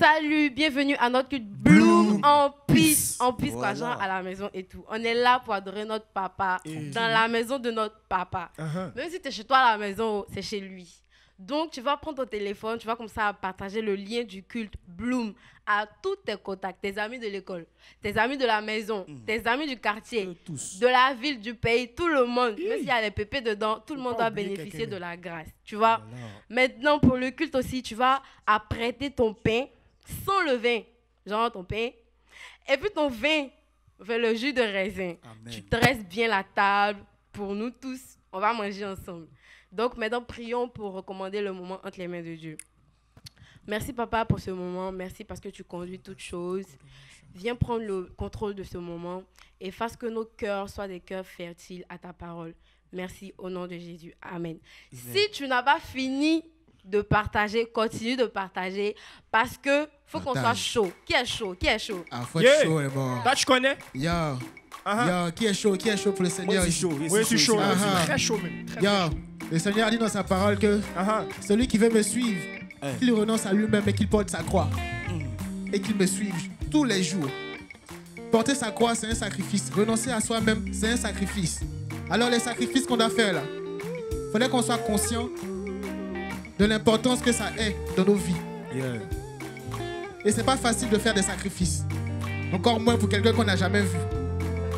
Salut, bienvenue à notre culte Bloom en peace. En peace, quoi, genre à la maison et tout. On est là pour adorer notre papa, dans la maison de notre papa. Même si tu es chez toi à la maison, c'est chez lui. Donc, tu vas prendre ton téléphone, tu vas comme ça partager le lien du culte Bloom à tous tes contacts, tes amis de l'école, tes amis de la maison, tes amis du quartier, de la ville, du pays, tout le monde. Même s'il y a les pépés dedans, tout le monde doit bénéficier de la grâce. Tu vois? Maintenant, pour le culte aussi, tu vas apprêter ton pain sans le vin, genre ton pain, et puis ton vin, le jus de raisin. Amen. Tu dresses bien la table pour nous tous. On va manger ensemble. Donc, maintenant, prions pour recommander le moment entre les mains de Dieu. Merci, Papa, pour ce moment. Merci parce que tu conduis toutes choses. Viens prendre le contrôle de ce moment et fasse que nos cœurs soient des cœurs fertiles à ta parole. Merci au nom de Jésus. Amen. Si tu n'as pas fini de partager, continue de partager parce que faut qu'on soit chaud. Qui est chaud? Qui est chaud? Ah, faut être chaud, bon. Toi, tu connais? Yo, qui est chaud? Qui est chaud pour le Seigneur? Moi, je suis chaud. Oui, je suis chaud. Très chaud, même. Très le Seigneur a dit dans sa parole que celui qui veut me suivre, qu'il renonce à lui-même et qu'il porte sa croix. Et qu'il me suive tous les jours. Porter sa croix, c'est un sacrifice. Renoncer à soi-même, c'est un sacrifice. Alors, les sacrifices qu'on doit faire là, il faudrait qu'on soit conscient de l'importance que ça est dans nos vies. Et c'est pas facile de faire des sacrifices. Encore moins pour quelqu'un qu'on n'a jamais vu.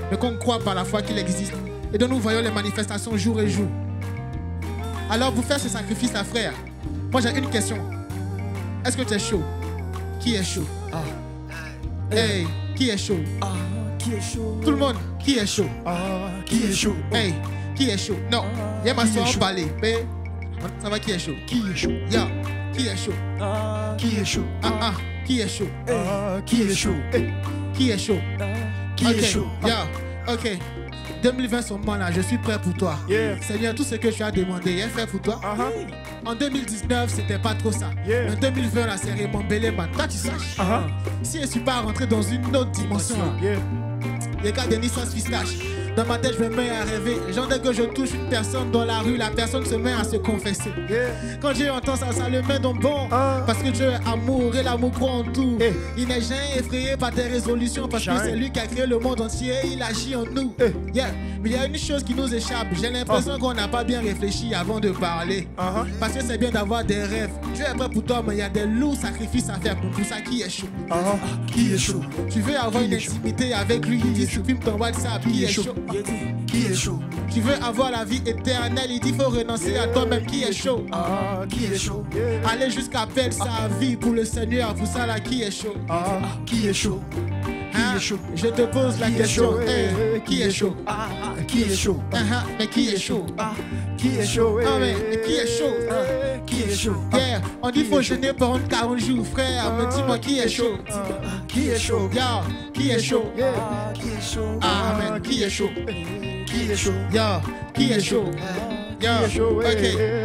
Mais qu'on croit par la foi qu'il existe. Et dont nous voyons les manifestations jour et jour. Alors, pour faire ce sacrifice-là, frère, moi j'ai une question. Est-ce que tu es chaud? Qui est chaud? Hey, qui est chaud? Qui est chaud? Tout le monde, qui est chaud? Qui est chaud? Hey, qui est chaud? Non, il y a ma soeur en parler. Mais ça va, qui est chaud? Qui est chaud? Yeah, qui est chaud? Qui est chaud? Qui est chaud? Qui est chaud? Qui est chaud? Qui est chaud? Yeah, ok. 2020, ce moment-là, je suis prêt pour toi. Seigneur, tout ce que tu as demandé est fait pour toi. En 2019, c'était pas trop ça. En 2020, là, c'est Raymond Belé, man. Toi, tu saches. Si je suis pas rentré dans une autre dimension, les gars de Nissan Pistache, dans ma tête, je me mets à rêver. Genre, dès que je touche une personne dans la rue, la personne se met à se confesser. Quand Dieu entend ça, ça le met dans bon. Parce que Dieu est amour et l'amour croit en tout. Il n'est jamais effrayé par tes résolutions parce que c'est lui qui a créé le monde entier et il agit en nous. Mais il y a une chose qui nous échappe. J'ai l'impression qu'on n'a pas bien réfléchi avant de parler. Parce que c'est bien d'avoir des rêves. Dieu est prêt pour toi, mais il y a des lourds sacrifices à faire pour ça. Qui est chaud? Qui est chaud? Tu veux avoir une intimité avec lui, il dit supprime ton WhatsApp. Qui est chaud? Qui est chaud? Tu veux avoir la vie éternelle, il dit faut renoncer à toi-même. Qui est chaud? Qui est chaud? Aller jusqu'à perdre sa vie pour le Seigneur, pour ça là, qui est chaud? Qui est chaud? Qui est chaud? Je te pose la question, qui est chaud? Qui est chaud? Mais qui est chaud? Qui est chaud? Mais qui est chaud? Qui est chaud? On dit faut jeûner pendant 40 jours, frère, mais dis-moi qui est chaud? Qui est chaud? Qui est chaud? Qui est chaud? Amen, qui est chaud? Qui est chaud? Qui est chaud?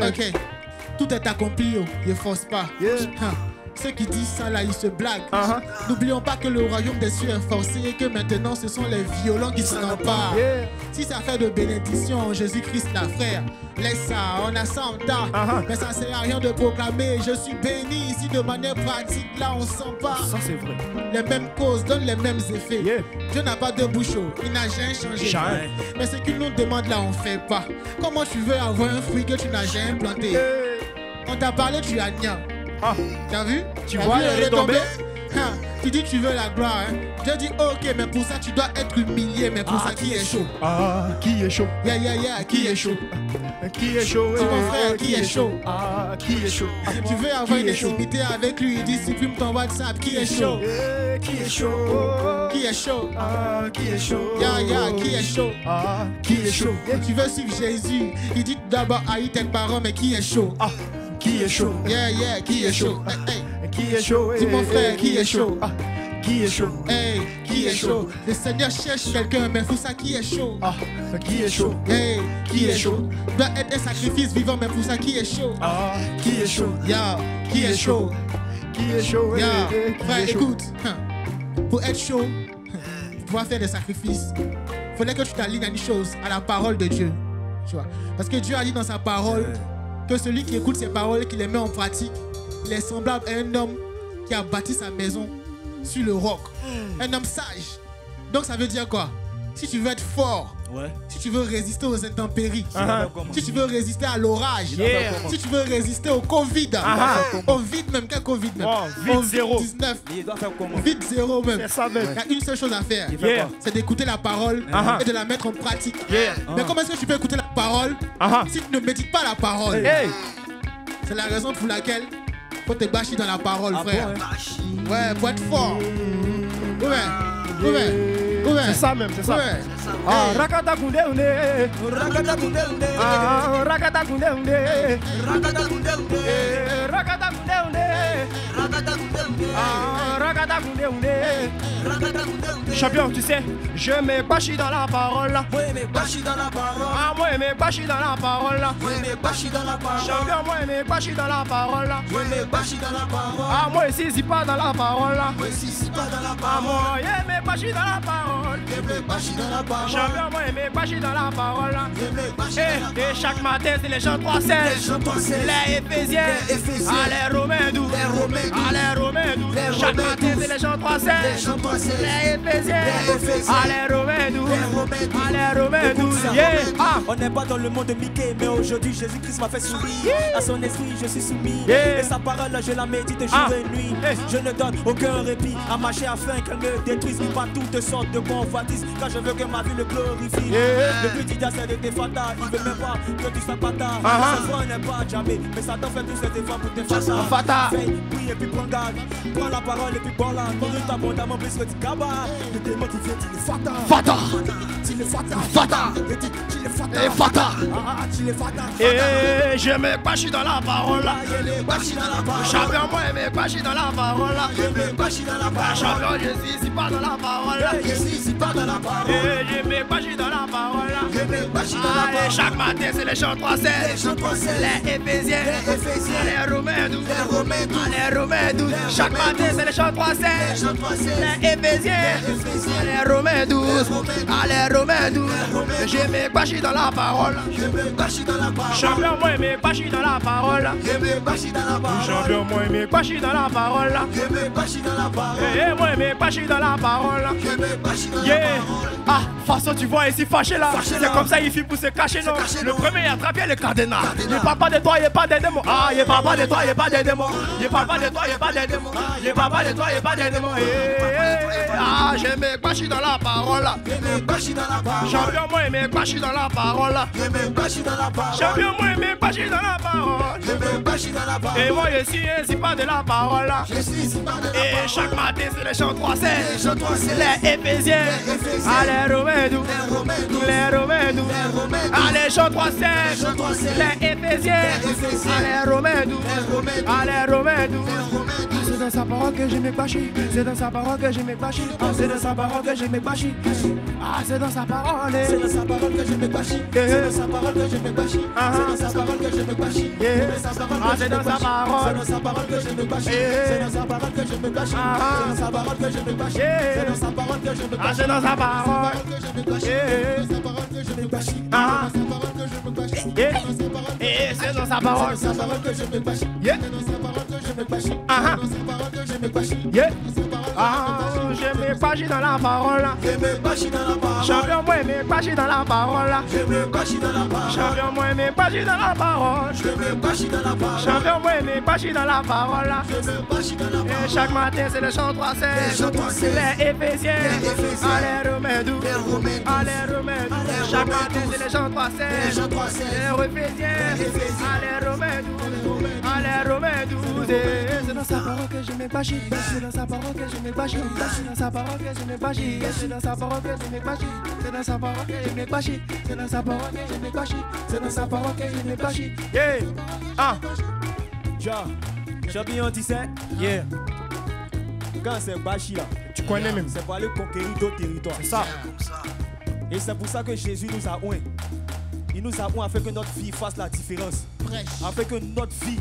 Ok. Tout est accompli, ne force pas. Ceux qui disent ça là, ils se blaguent. N'oublions pas que le royaume des cieux est forcé et que maintenant ce sont les violents qui s'en emparent. Si ça fait de bénédiction, Jésus-Christ la frère, laisse ça, on a ça en tas. Mais ça sert à rien de proclamer, je suis béni ici de manière pratique, là on s'empare. Ça c'est vrai. Les mêmes causes donnent les mêmes effets. Dieu n'a pas de bouchon, il n'a jamais changé. Mais ce qu'il nous demande là, on fait pas. Comment tu veux avoir un fruit que tu n'as jamais planté? On t'a parlé du agneau. T'as vu? Tu vois les retombées? Tu dis tu veux la gloire, hein? Je dis ok, mais pour ça tu dois être humilié. Mais pour ça qui est chaud? Qui est chaud? Qui est chaud? Qui est chaud? C'est mon frère, qui est chaud? Qui est chaud? Tu veux avoir une intimité avec lui, il dit supprime ton WhatsApp. Qui est chaud? Qui est chaud? Qui est chaud? Qui est chaud? Qui est chaud? Qui est chaud? Tu veux suivre Jésus, il dit d'abord haïs tes parents, mais qui est chaud? Qui est chaud? Qui est chaud? Qui est chaud? Dis mon frère, qui est chaud? Qui est chaud? Qui est chaud? Le Seigneur cherche quelqu'un, mais pour ça qui est chaud? Qui est chaud? Qui est chaud? Doit être un sacrifice vivant, mais pour ça qui est chaud? Qui est chaud? Qui est chaud? Qui est chaud? Frère, écoute, pour être chaud, tu dois faire des sacrifices. Il faudrait que tu t'alignes à une chose, à la parole de Dieu. Tu vois? Parce que Dieu a dit dans sa parole que celui qui écoute ses paroles et qui les met en pratique, il est semblable à un homme qui a bâti sa maison sur le roc. Un homme sage. Donc ça veut dire quoi? Si tu veux être fort, si tu veux résister aux intempéries, si tu veux résister à l'orage, si tu veux résister au Covid, au vide même, quel Covid même? Au zéro. 19, vide zéro même. Il y a une seule chose à faire, c'est d'écouter la parole et de la mettre en pratique. Mais comment est-ce que tu peux écouter la parole si tu ne médites pas la parole? C'est la raison pour laquelle il faut te bâcher dans la parole, frère. Ouais, pour être fort. C'est ça même, c'est ça. Rakata Kunde Unde. Rakata Kunde Unde. Rakata Kunde Unde. Rakata Kunde Unde. Rakata Kunde Unde. Rakata Kunde Unde. Rakata Kunde Unde. Rakata Kunde Unde. Champion, tu sais, je me bâche dans la parole. Moi, me bâche dans la parole. Moi, me bâche dans la parole. Moi, me bâche dans la parole. Champion, moi, me bâche dans la parole. Moi, me bâche dans la parole. Moi, si pas dans la parole. Moi, si pas dans la parole. Moi, me bâche dans la parole. Champion, moi, me bâche dans la parole. Et chaque matin, c'est les chants 3-16. Les Éphésiens. Allez, Romains doux. Allez, Romains doux. Chaque matin, c'est les chants 3-16. Les Éphésiens. Allez, Romains doux. Allez, Romains doux. On n'est pas dans le monde de Mickey, mais aujourd'hui, Jésus-Christ m'a fait sourire. À son esprit, je suis soumis. Et sa parole, je la médite jour et nuit. Je ne donne aucun répit à ma chair afin qu'elle me détruise. Pas toutes sortes de convoitises, car je veux que ma vie le glorifie. Le petit diable, c'est de tes fatas. Il veut même pas que tu sois bâtard. Cette fois, n'est pas jamais, mais Satan fait tous ses efforts pour te faire fatas. Oui, et puis prends garde. Prends la parole et puis bon là. Nourris abondamment plus que tu cabas. Le démon qui vient, tu les fatas. Fata. Tu les fatas. Fata. Tu les fatas. Et fata. Tu les fatas. Et je me bâche dans la parole. Champion, moi, je me bâche dans la parole. Champion, je suis ici pas dans la parole. Je suis ici pas dans la parole. Et je me bâche dans la parole. Et chaque matin, c'est les chants 3-16. Les Éphésiens. Les Romains 12. Les Romains 12. Chaque matin, c'est les chants 3-16. Les Éphésiens. Les Romains 12. Les Romains 12. Je me bâche dans la parole. Champion, moi, je me bâche dans la parole. Champion, moi, je me bâche dans la parole. Et moi, je me bâche dans la parole. Ah, façon tu vois ici fâché là. C'est comme ça il fait pour se cacher non. Le premier a attrapé le cardinal. Il parle pas de toi, il pas des démons. Ah, il parle pas de toi, il pas des démons. Il parle pas de toi, il pas des démons. Il parle pas de toi, il pas des démons. Ah, je me bâche dans la parole. Champion moi je me bâche dans la parole. Champion moi je me bâche dans la parole. Et moi je suis ainsi pas de la parole. Et chaque matin c'est les chants 3-16. Les Éphésiens. Allez Romains doux. Les Romains doux. Allez chants 3-16. Les Éphésiens. Allez Romains doux. Allez Romains doux. C'est dans sa parole que je me bâche. C'est dans sa parole que je me bâche. C'est dans sa parole que je me bâche. Ah, c'est dans sa parole. C'est dans sa parole que je me bâche. C'est dans sa parole que je me bâche. C'est dans sa parole que je me bâche. C'est dans sa parole. C'est dans sa parole que je me bâche. C'est dans sa parole que je me bâche. C'est dans sa parole que je me bâche. C'est dans sa parole que je me bâche. C'est dans sa parole que je me bâche. Et c'est dans sa parole. C'est dans sa parole que je me bâche. C'est dans sa parole que je me bâche. C'est dans sa parole que je me bâche. Je me bâche dans la parole. Je me bâche dans la parole. Champion moi me bâche dans la parole. Je me bâche dans la parole. Champion moi me bâche dans la parole. Je me bâche dans la parole. Champion moi me bâche dans la parole. Je me bâche dans la parole. Et chaque matin c'est le chant 3-16. Les Éphésiens. Allez Romains doux. Allez Romains doux. Chaque matin c'est le chant 3-16. Les Éphésiens. Allez Romains doux. Allez Romains doux. C'est dans sa parole que je me bâche. C'est dans sa parole que je me bâche. C'est dans sa parole que je me bâche. C'est dans sa parole que je me bâche. C'est dans sa parole que je me bâche. C'est dans sa parole que je me bâche. C'est dans sa parole que je me bâche. Yeah. Ah. Champion, tu sais? Yeah. Quand c'est bâchi là, tu connais même. C'est pour aller conquérir d'autres territoires. C'est ça. Et c'est pour ça que Jésus nous a oint. Il nous a oint afin que notre vie fasse la différence. Afin que notre vie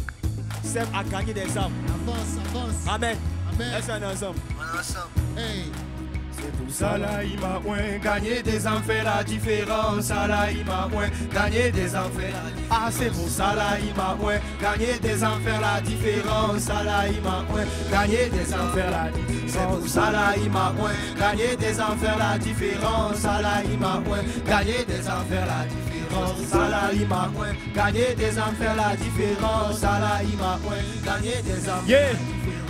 serve à gagner des âmes. Avance. Amen. Amen. Est-ce qu'on est ensemble? Hey. C'est pour ça là, il m'a gagné des enfants, fait la différence. Ça là, il m'a gagné des enfants. Ah, c'est pour ça là, il m'a gagné des enfants, la différence. Ça là, il m'a gagné des enfants, la différence. C'est pour ça là, il m'a gagné des enfants, la différence. Ça là, il m'a gagné des enfants, la différence. Ça là, il m'a gagné des enfants, la différence. Ça là, il m'a gagné des enfants. Yeah,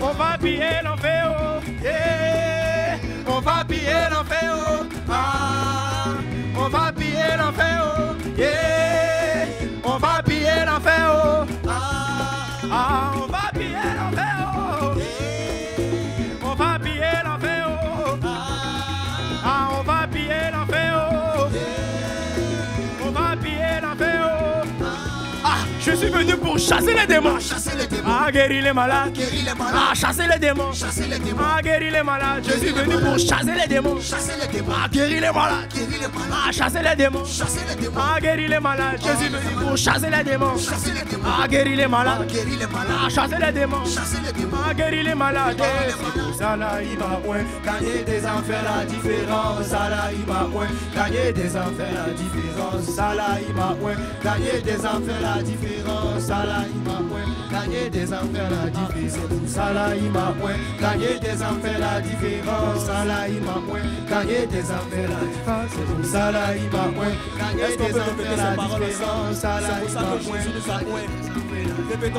on va piller l'enfer, oh. Yeah, on va piller l'enfer, oh. Ah, on va piller l'enfer, oh. Yeah, on va piller l'enfer, oh. Ah, on va piller l'enfer, oh. Yeah, on va piller l'enfer, oh. Ah, on va piller l'enfer, oh. Yeah, on va piller l'enfer, oh. Ah, je suis venu pour chasser les démons. Chasser les démons. Ah, guérir les malades. Guérir les malades. Ah, chasser les démons. Chasser les démons. Ah, guérir les malades. Je suis venu pour chasser les démons. Chasser les démons. Ah, guérir les malades. Guérir les malades. Ah, chasser les démons. Chasser les démons. Ah, guérir les malades. Je suis venu pour chasser les démons. Chasser les démons. Ah, guérir les malades. Guérir les malades. Ah, chasser les démons. Chasser les démons. Ah, guérir les malades. C'est pour ça là, il m'a gagné des enfers, la différence. Ça là, il m'a gagné des enfers, la différence. Ça là, il m'a gagné des enfers, la différence. Ça là, il m'a gagné des enfers, la différence. C'est pour ça là, il m'a gagné des enfers, la différence. Ça là, il m'a gagné des enfers, la différence. C'est pour ça là, il m'a gagné des enfers, la différence. Ça là, il m'a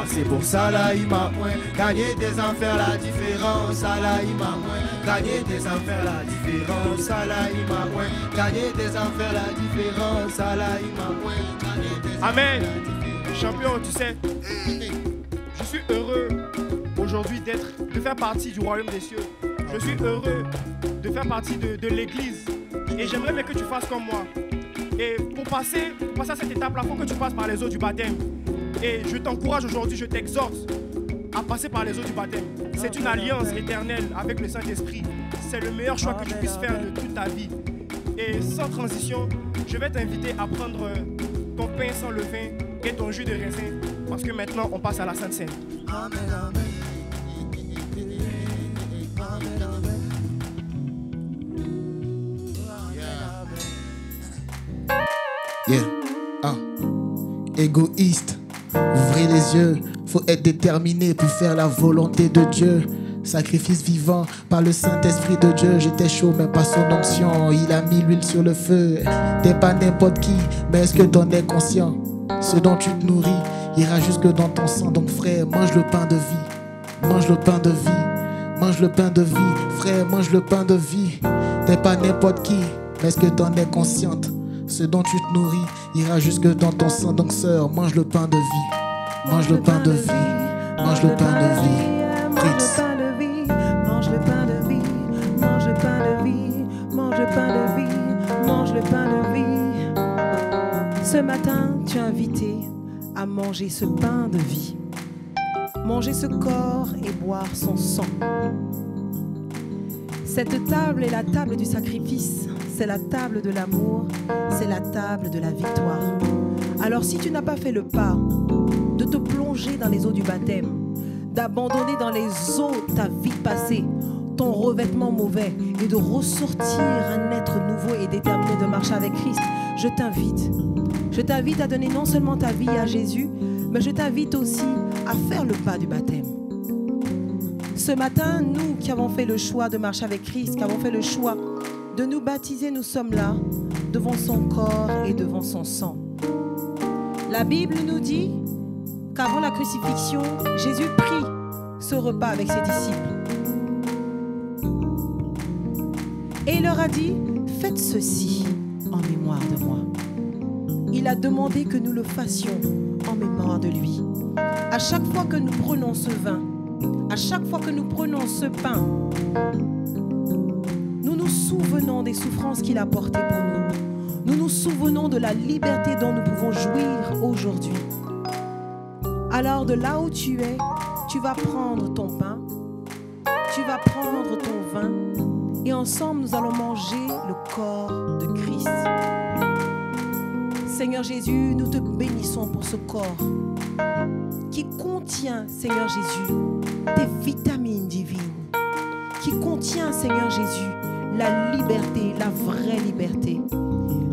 c'est pour ça là, il m'a gagné des enfers, la différence. Ça là, il m'a gagné des enfers, la différence. Ça là, il m'a gagné des enfers, la différence. Ça là, il m'a gagné des enfers. Amen. Champion, tu sais, je suis heureux aujourd'hui de faire partie du royaume des cieux. Je suis heureux de faire partie de l'église. Et j'aimerais bien que tu fasses comme moi. Et pour passer à cette étape-là, il faut que tu passes par les eaux du baptême. Et je t'encourage aujourd'hui, je t'exhorte à passer par les eaux du baptême. C'est une alliance éternelle avec le Saint-Esprit. C'est le meilleur choix que tu puisses faire de toute ta vie. Et sans transition, je vais t'inviter à prendre ton pain sans levain et ton jus de raisin. Parce que maintenant, on passe à la Sainte Seine. Amen, amen. Yeah. Ah. Égoïste. Ouvrez les yeux, faut être déterminé pour faire la volonté de Dieu. Sacrifice vivant par le Saint-Esprit de Dieu. J'étais chaud mais pas son onction. Il a mis l'huile sur le feu. T'es pas n'importe qui, mais est-ce que t'en es conscient? Ce dont tu te nourris ira jusque dans ton sang. Donc frère, mange le pain de vie. Mange le pain de vie. Mange le pain de vie. Frère, mange le pain de vie. T'es pas n'importe qui, mais est-ce que t'en es consciente? Ce dont tu te nourris ira jusque dans ton sang. Donc sœur, mange le pain de vie. Mange le pain de vie. Mange le pain de vie. Fritz. Mange le pain de vie. Mange le pain de vie. Mange le pain de vie. Mange le pain de vie. Ce matin, tu es invité à manger ce pain de vie. Manger ce corps et boire son sang. Cette table est la table du sacrifice. C'est la table de l'amour, c'est la table de la victoire. Alors si tu n'as pas fait le pas de te plonger dans les eaux du baptême, d'abandonner dans les eaux ta vie passée, ton revêtement mauvais et de ressortir un être nouveau et déterminé de marcher avec Christ, je t'invite à donner non seulement ta vie à Jésus, mais je t'invite aussi à faire le pas du baptême. Ce matin, nous qui avons fait le choix de marcher avec Christ, qui avons fait le choix de nous baptiser, nous sommes là, devant son corps et devant son sang. La Bible nous dit qu'avant la crucifixion, Jésus prit ce repas avec ses disciples. Et il leur a dit, faites ceci en mémoire de moi. Il a demandé que nous le fassions en mémoire de lui. À chaque fois que nous prenons ce vin, à chaque fois que nous prenons ce pain, nous nous souvenons des souffrances qu'il a portées pour nous. Nous nous souvenons de la liberté dont nous pouvons jouir aujourd'hui. Alors de là où tu es, tu vas prendre ton pain, tu vas prendre ton vin, et ensemble nous allons manger le corps de Christ. Seigneur Jésus, nous te bénissons pour ce corps qui contient, Seigneur Jésus, tes vitamines divines, qui contient, Seigneur Jésus, la liberté, la vraie liberté.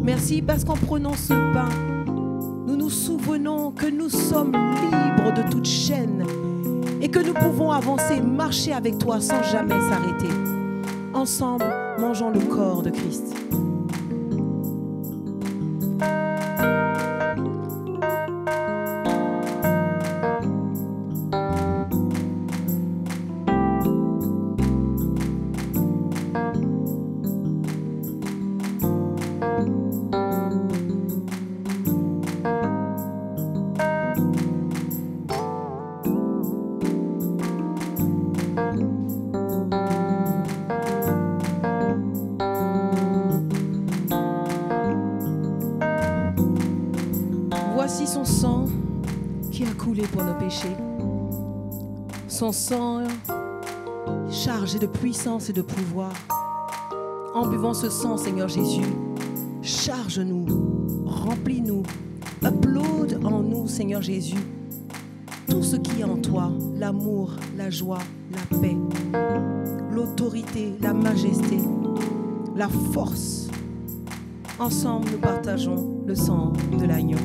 Merci parce qu'en prenant ce pain, nous nous souvenons que nous sommes libres de toute chaîne et que nous pouvons avancer, marcher avec toi sans jamais s'arrêter. Ensemble, mangeons le corps de Christ. Voici son sang qui a coulé pour nos péchés. Son sang chargé de puissance et de pouvoir. En buvant ce sang, Seigneur Jésus, charge-nous, remplis-nous, upload en nous, Seigneur Jésus, tout ce qui est en toi, l'amour, la joie, la paix, l'autorité, la majesté, la force. Ensemble, nous partageons le sang de l'agneau.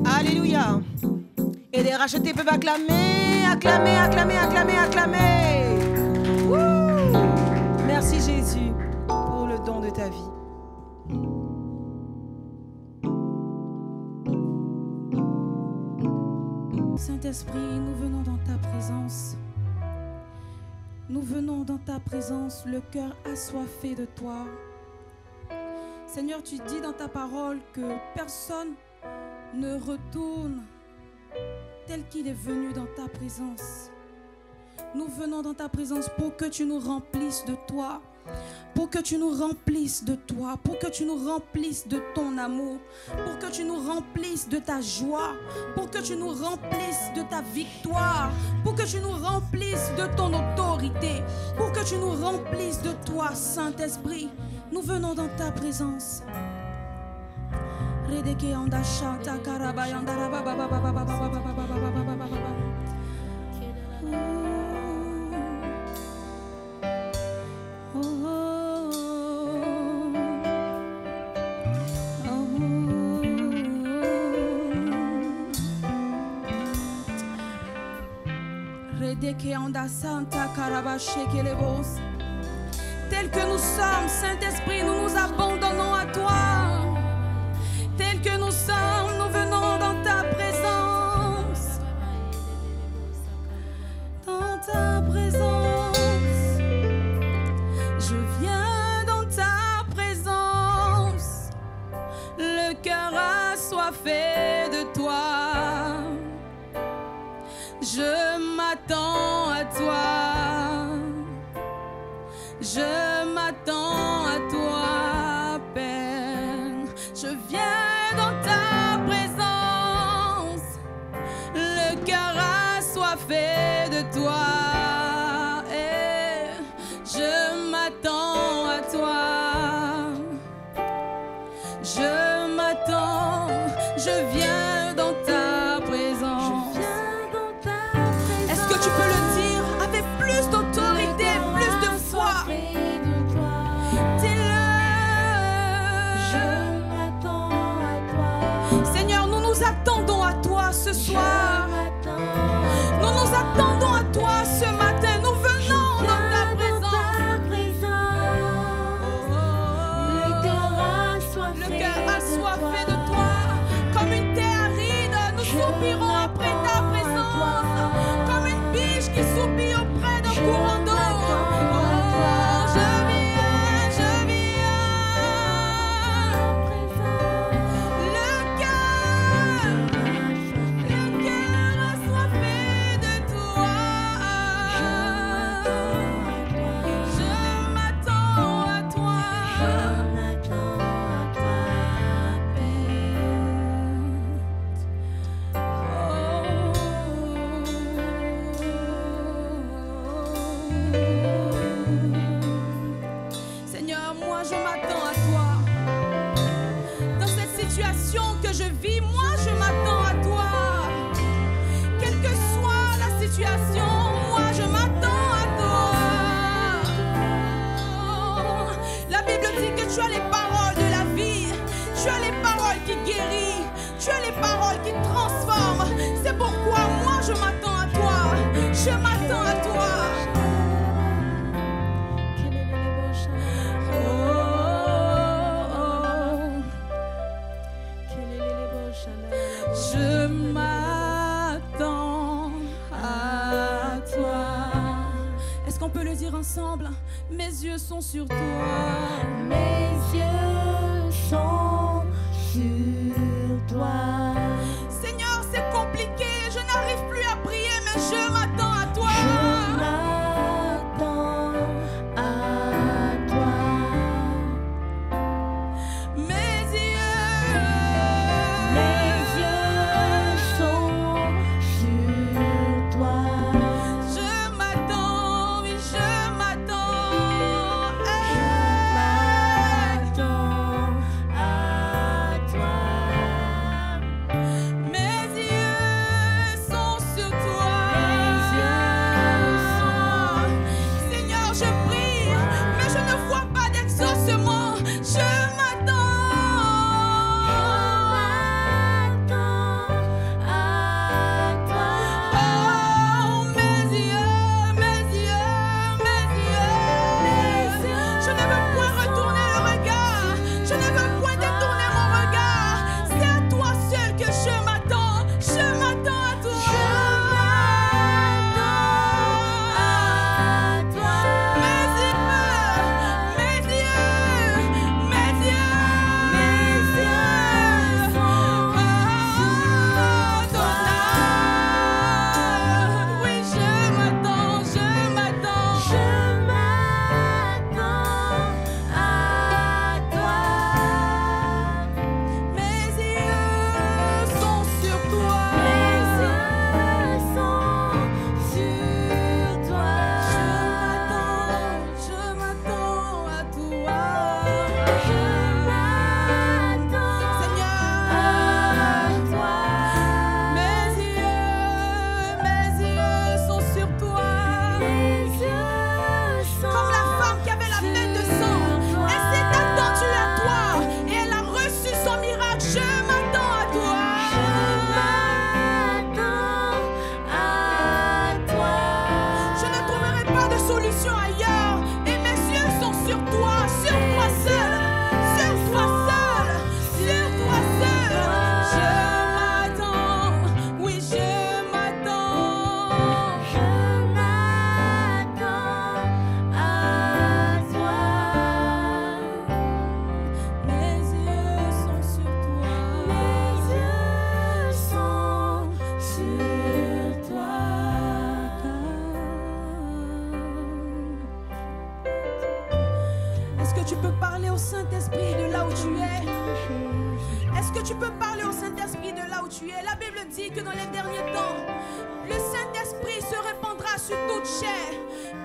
Alléluia. Et les rachetés peuvent acclamer, acclamer, acclamer, acclamer, acclamer. Wouh. Merci Jésus pour le don de ta vie. Saint-Esprit, nous venons dans ta présence. Nous venons dans ta présence, le cœur assoiffé de toi. Seigneur, tu dis dans ta parole que personne ne retourne tel qu'il est venu dans ta présence. Nous venons dans ta présence pour que tu nous remplisses de toi. Pour que tu nous remplisses de toi, pour que tu nous remplisses de ton amour, pour que tu nous remplisses de ta joie, pour que tu nous remplisses de ta victoire, pour que tu nous remplisses de ton autorité, pour que tu nous remplisses de toi, Saint-Esprit. Nous venons dans ta présence. Tel que nous sommes, Saint-Esprit, nous nous abandonnons à toi. Tel que nous sommes, nous venons dans ta présence. Dans ta présence. Je viens dans ta présence. Le cœur assoiffé de toi. Je m'attends à toi. Je m'attends à toi, Père. Je viens dans ta présence. Le cœur assoiffé de toi. Et je m'attends à toi. Je m'attends. Je viens dans ta présence. Est-ce que tu peux le dire avec plus d'autorité, plus de foi? Dis-le. Je m'attends à toi. Seigneur, nous nous attendons à toi ce soir. Nous nous attendons à toi ce matin. Nous venons dans ta présence. Le cœur assoiffé de toi. Comme une terre aride, nous soupirons après ta présence. Comme une biche qui soupire auprès d'un courant d'eau. Le cœur assoiffé de toi. Tu as les paroles de la vie. Tu as les paroles qui guérissent. Tu as les paroles qui transforment. C'est pourquoi moi je m'attends à toi. Je m'attends à toi. Je m'attends à toi. Est-ce qu'on peut le dire ensemble? Mes yeux sont sur toi. Mes yeux sont sur toi. Seigneur, c'est compliqué. Je n'arrive plus à prier, mais je m'attends à toi. Je m'attends à toi. Mes yeux sont sur toi. Je m'attends, oui, je m'attends. Je m'attends à toi. Mes yeux sont sur toi. Seigneur, je prie, mais je ne vois pas d'exaucement. Je m'attends. Oh, mes yeux. Je ne veux point retourner le regard. Je ne veux point détourner mon regard. C'est à toi seul que je m'attends. Je m'attends à toi. Mes oui, je m'attends. Mes yeux sont sur toi. Je m'attends à toi. Mes yeux sont sur toi. Comme la femme qui avait la peine de sang, elle s'est attendue à toi et elle a reçu son miracle. Je m'attends à toi. Je ne trouverai pas de solution ailleurs et mes yeux sont sur toi seul, sur toi seul. Je m'attends, oui, je m'attends. Mes yeux sont sur toi. Est-ce que tu peux parler au Saint-Esprit de là où tu es? Est-ce que tu peux parler au Saint-Esprit de là où tu es? La Bible dit que dans les derniers temps, le Saint-Esprit se répandra sur toute chair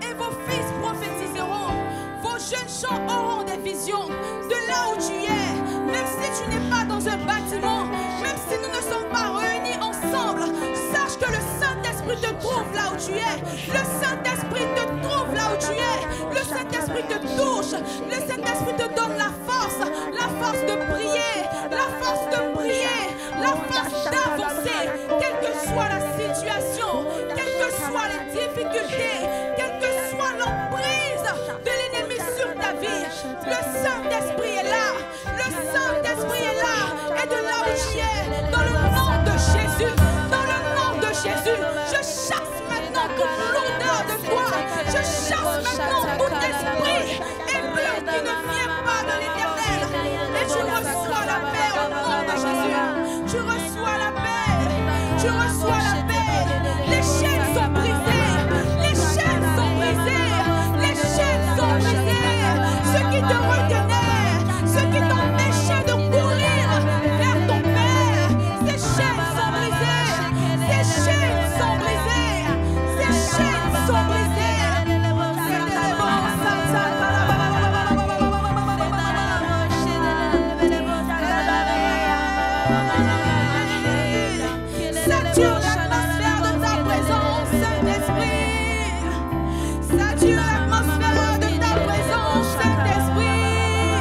et vos fils prophétiseront. Vos jeunes gens auront des visions de là où tu es. Même si tu n'es pas dans un bâtiment, même si nous ne sommes pas réunis ensemble, sache que le Saint-Esprit te trouve là où tu es. Le Saint-Esprit te trouve là où tu es. Le Saint-Esprit te touche. Le Saint-Esprit te donne la force de prier, la force d'avancer, quelle que soit la situation, quelles que soient les difficultés, quelle que soit l'emprise de l'ennemi sur ta vie. Le Saint-Esprit est là. Le Saint-Esprit est là. Et de là où tu es, dans le nom de Jésus, je chasse maintenant toute lourdeur de toi. Je chasse maintenant tout esprit impur qui ne vient pas de l'Éternel. Et tu reçois la paix au nom de Jésus. Tu reçois la paix. Les chaînes sont brisées. Ceux qui te retenaient, ceux qui t'empêchaient de courir vers ton Père, ces chaînes sont brisées. Sature l'atmosphère de ta présence, Saint-Esprit.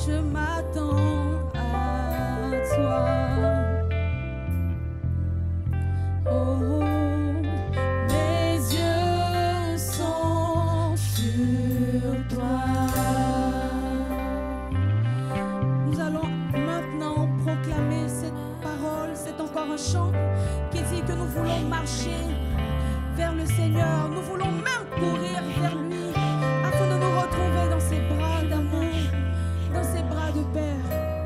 je m'attends à toi. Oh, mes yeux sont sur toi. Nous allons maintenant proclamer cette parole. C'est encore un chant qui dit que nous voulons marcher vers le Seigneur. Nous voulons même courir vers lui afin de nous retrouver dans ses bras d'amour, dans ses bras de Père.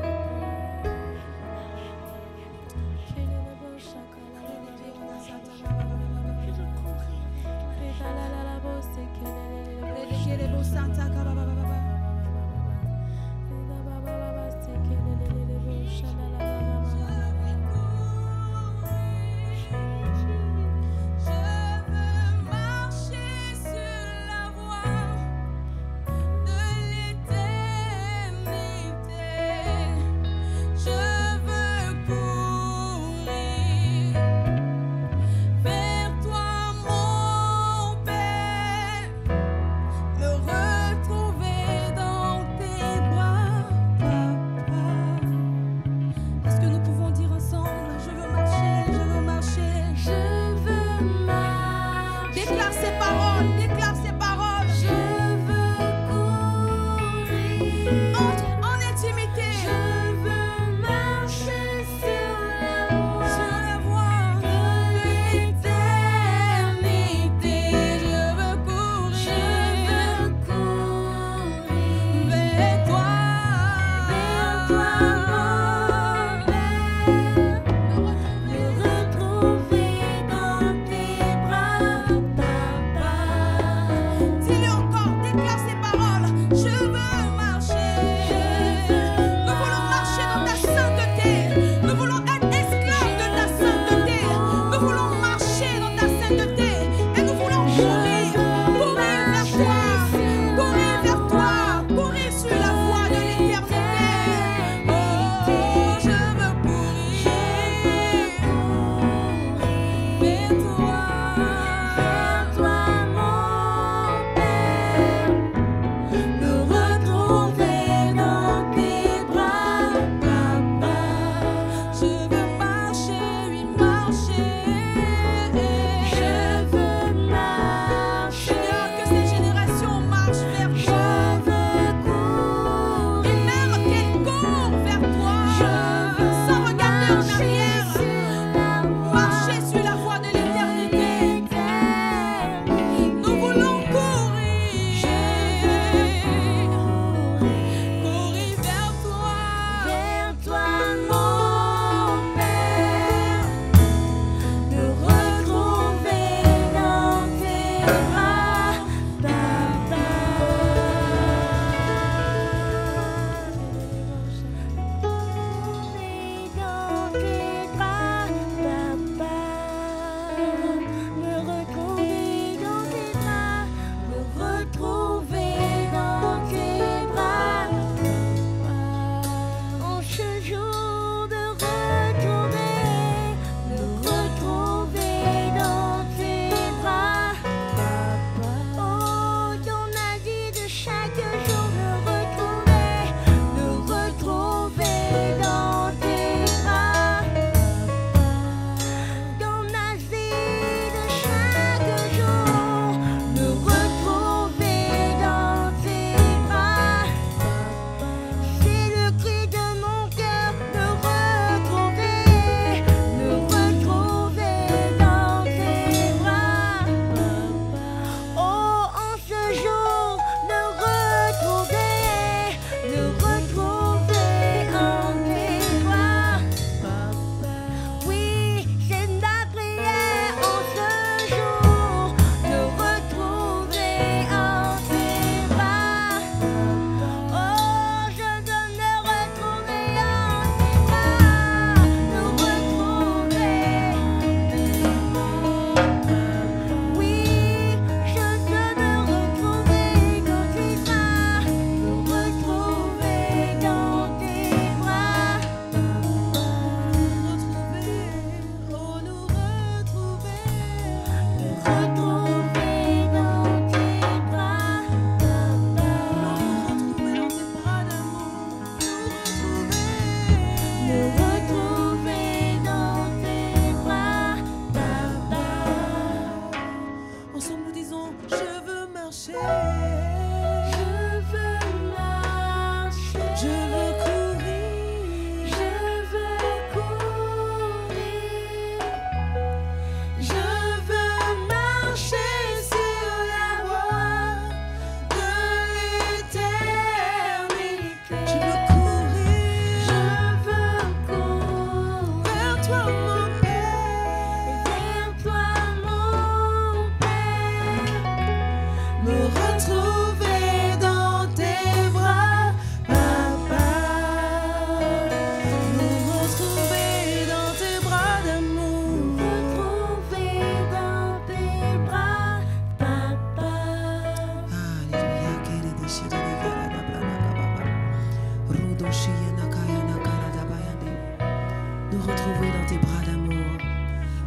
Nous retrouver dans tes bras d'amour,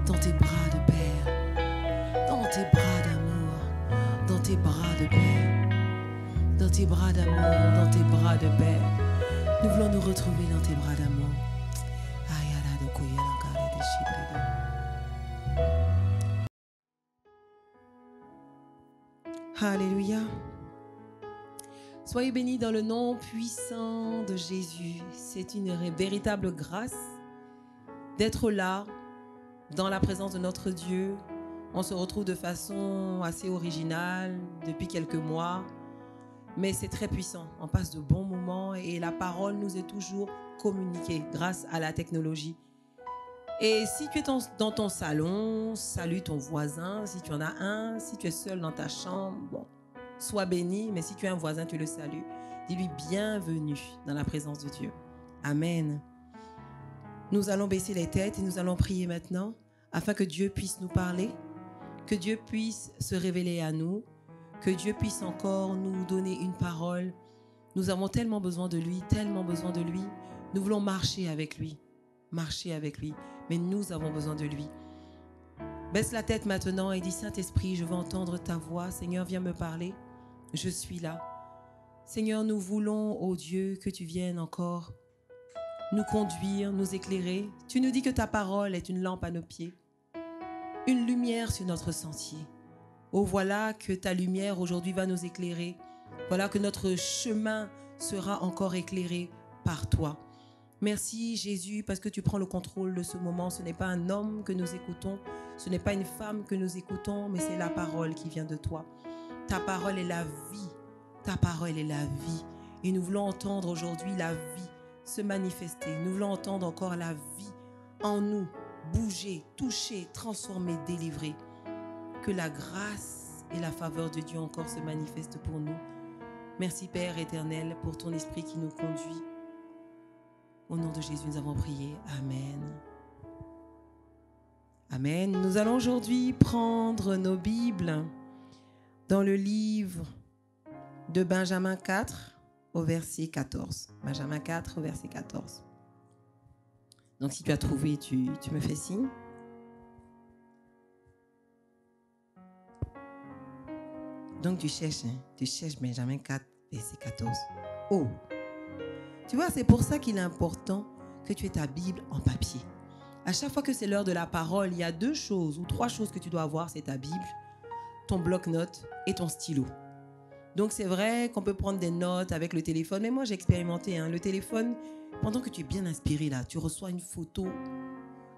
dans tes bras de Père, dans tes bras d'amour, dans tes bras de Père, dans tes bras d'amour, dans tes bras de Père. Nous voulons nous retrouver dans tes bras d'amour. Alléluia. Soyez bénis dans le nom puissant de Jésus. C'est une véritable grâce d'être là, dans la présence de notre Dieu. On se retrouve de façon assez originale depuis quelques mois, mais c'est très puissant. On passe de bons moments et la parole nous est toujours communiquée grâce à la technologie. Et si tu es dans ton salon, salue ton voisin, si tu en as un. Si tu es seul dans ta chambre, bon, sois béni, mais si tu as un voisin, tu le salues. Dis-lui bienvenue dans la présence de Dieu. Amen. Nous allons baisser les têtes et nous allons prier maintenant afin que Dieu puisse nous parler, que Dieu puisse se révéler à nous, que Dieu puisse encore nous donner une parole. Nous avons tellement besoin de lui, tellement besoin de lui. Nous voulons marcher avec lui, mais nous avons besoin de lui. Baisse la tête maintenant et dis: Saint-Esprit, je veux entendre ta voix. Seigneur, viens me parler. Je suis là. Seigneur, nous voulons, ô Dieu, que tu viennes encore nous conduire, nous éclairer. Tu nous dis que ta parole est une lampe à nos pieds, une lumière sur notre sentier. Oh, voilà que ta lumière aujourd'hui va nous éclairer. Voilà que notre chemin sera encore éclairé par toi. Merci Jésus parce que tu prends le contrôle de ce moment. Ce n'est pas un homme que nous écoutons, ce n'est pas une femme que nous écoutons, mais c'est la parole qui vient de toi. Ta parole est la vie. Ta parole est la vie. Et nous voulons entendre aujourd'hui la vie se manifester. Nous voulons entendre encore la vie en nous, bouger, toucher, transformer, délivrer. Que la grâce et la faveur de Dieu encore se manifestent pour nous. Merci Père éternel pour ton esprit qui nous conduit. Au nom de Jésus, nous avons prié. Amen. Amen. Nous allons aujourd'hui prendre nos Bibles dans le livre de Benjamin 4 au verset 14. Benjamin 4 au verset 14. Donc si tu as trouvé, tu me fais signe. Donc tu cherches Benjamin 4 verset 14. Oh! Tu vois, c'est pour ça qu'il est important que tu aies ta Bible en papier. À chaque fois que c'est l'heure de la parole, il y a 2 choses ou 3 choses que tu dois avoir, c'est ta Bible, ton bloc-notes et ton stylo. Donc c'est vrai qu'on peut prendre des notes avec le téléphone, mais moi j'ai expérimenté, le téléphone, pendant que tu es bien inspiré là, tu reçois une photo,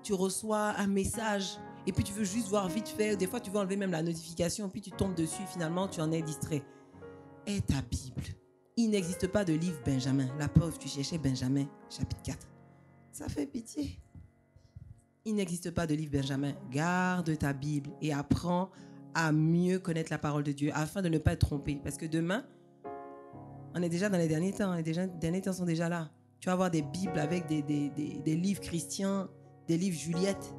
tu reçois un message, et puis tu veux juste voir vite fait, des fois tu veux enlever même la notification, puis tu tombes dessus, finalement tu en es distrait. Et ta Bible. Il n'existe pas de livre Benjamin. La pauvre, tu cherchais Benjamin, chapitre 4. Ça fait pitié. Il n'existe pas de livre Benjamin. Garde ta Bible et apprends à mieux connaître la parole de Dieu afin de ne pas être trompé. Parce que demain, on est déjà dans les derniers temps. Les derniers temps sont déjà là. Tu vas avoir des Bibles avec des livres chrétiens, des livres Juliette,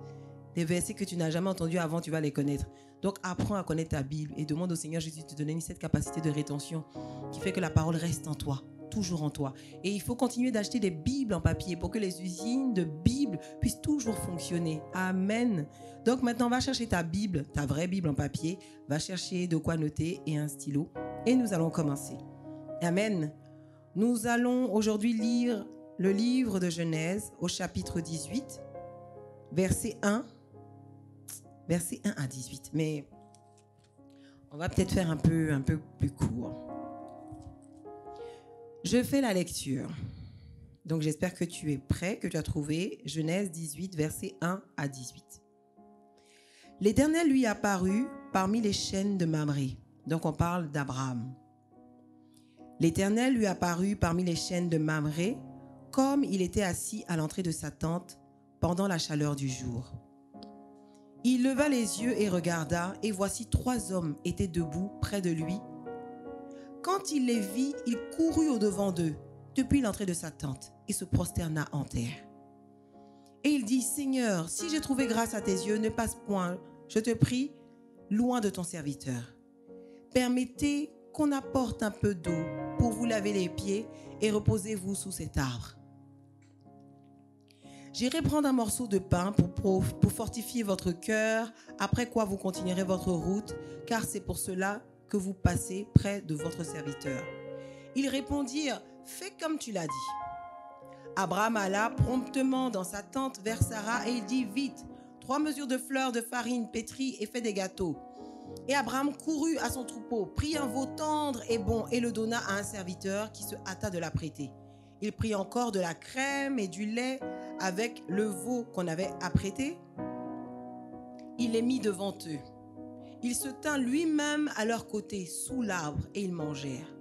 des versets que tu n'as jamais entendus avant, tu vas les connaître. Donc, apprends à connaître ta Bible et demande au Seigneur Jésus de te donner cette capacité de rétention qui fait que la parole reste en toi, toujours en toi. Et il faut continuer d'acheter des Bibles en papier pour que les usines de Bibles puissent toujours fonctionner. Amen. Donc, maintenant, va chercher ta Bible, ta vraie Bible en papier. Va chercher de quoi noter et un stylo. Et nous allons commencer. Amen. Nous allons aujourd'hui lire le livre de Genèse au chapitre 18, verset 1. Verset 1 à 18, mais on va peut-être faire un peu plus court. Je fais la lecture. Donc j'espère que tu es prêt, que tu as trouvé Genèse 18, verset 1 à 18. L'Éternel lui apparut parmi les chênes de Mamré. Donc on parle d'Abraham. L'Éternel lui apparut parmi les chênes de Mamré, comme il était assis à l'entrée de sa tente pendant la chaleur du jour. Il leva les yeux et regarda, et voici 3 hommes étaient debout près de lui. Quand il les vit, il courut au-devant d'eux, depuis l'entrée de sa tente, et se prosterna en terre. Et il dit: Seigneur, si j'ai trouvé grâce à tes yeux, ne passe point, je te prie, loin de ton serviteur. Permettez qu'on apporte un peu d'eau pour vous laver les pieds et reposez-vous sous cet arbre. J'irai prendre un morceau de pain pour fortifier votre cœur, après quoi vous continuerez votre route, car c'est pour cela que vous passez près de votre serviteur. » Ils répondirent, « Fais comme tu l'as dit. » Abraham alla promptement dans sa tente vers Sarah et il dit, « Vite, 3 mesures de fleurs de farine pétrie et fais des gâteaux. » Et Abraham courut à son troupeau, prit un veau tendre et bon et le donna à un serviteur qui se hâta de l'apprêter. Il prit encore de la crème et du lait avec le veau qu'on avait apprêté. Il les mit devant eux. Il se tint lui-même à leur côté sous l'arbre et ils mangèrent.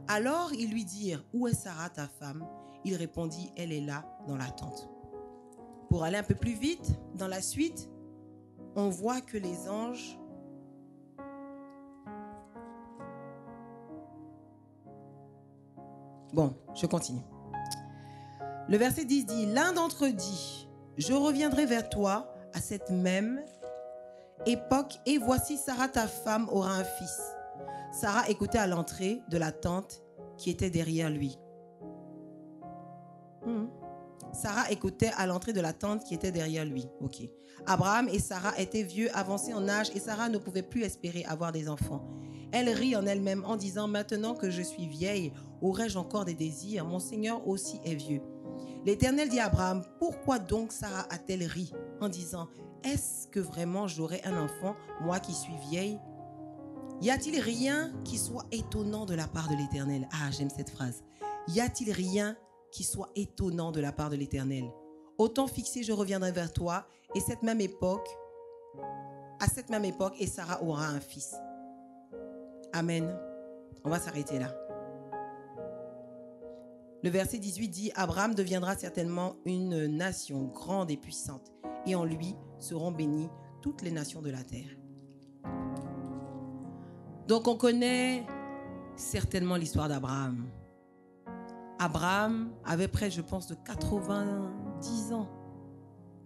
Alors ils lui dirent, « Où est Sarah ta femme ?» Il répondit, « Elle est là dans la tente. » Pour aller un peu plus vite, dans la suite, on voit que les anges Bon, je continue. Le verset 10 dit, « L'un d'entre eux dit, je reviendrai vers toi à cette même époque et voici Sarah ta femme aura un fils. » Sarah écoutait à l'entrée de la tente qui était derrière lui. Sarah écoutait à l'entrée de la tente qui était derrière lui. Ok. Abraham et Sarah étaient vieux, avancés en âge et Sarah ne pouvait plus espérer avoir des enfants. Elle rit en elle-même en disant, « Maintenant que je suis vieille, aurais-je encore des désirs? Mon Seigneur aussi est vieux. » L'Éternel dit à Abraham, « Pourquoi donc Sarah a-t-elle ri en disant, « Est-ce que vraiment j'aurai un enfant, moi qui suis vieille ?» Y a-t-il rien qui soit étonnant de la part de l'Éternel? Ah, j'aime cette phrase. Y a-t-il rien qui soit étonnant de la part de l'Éternel? Au temps fixé, je reviendrai vers toi et à cette même époque, et Sarah aura un fils. Amen. On va s'arrêter là. Le verset 18 dit, « Abraham deviendra certainement une nation grande et puissante, et en lui seront bénies toutes les nations de la terre. » Donc on connaît certainement l'histoire d'Abraham. Abraham avait près, je pense, de 90 ans.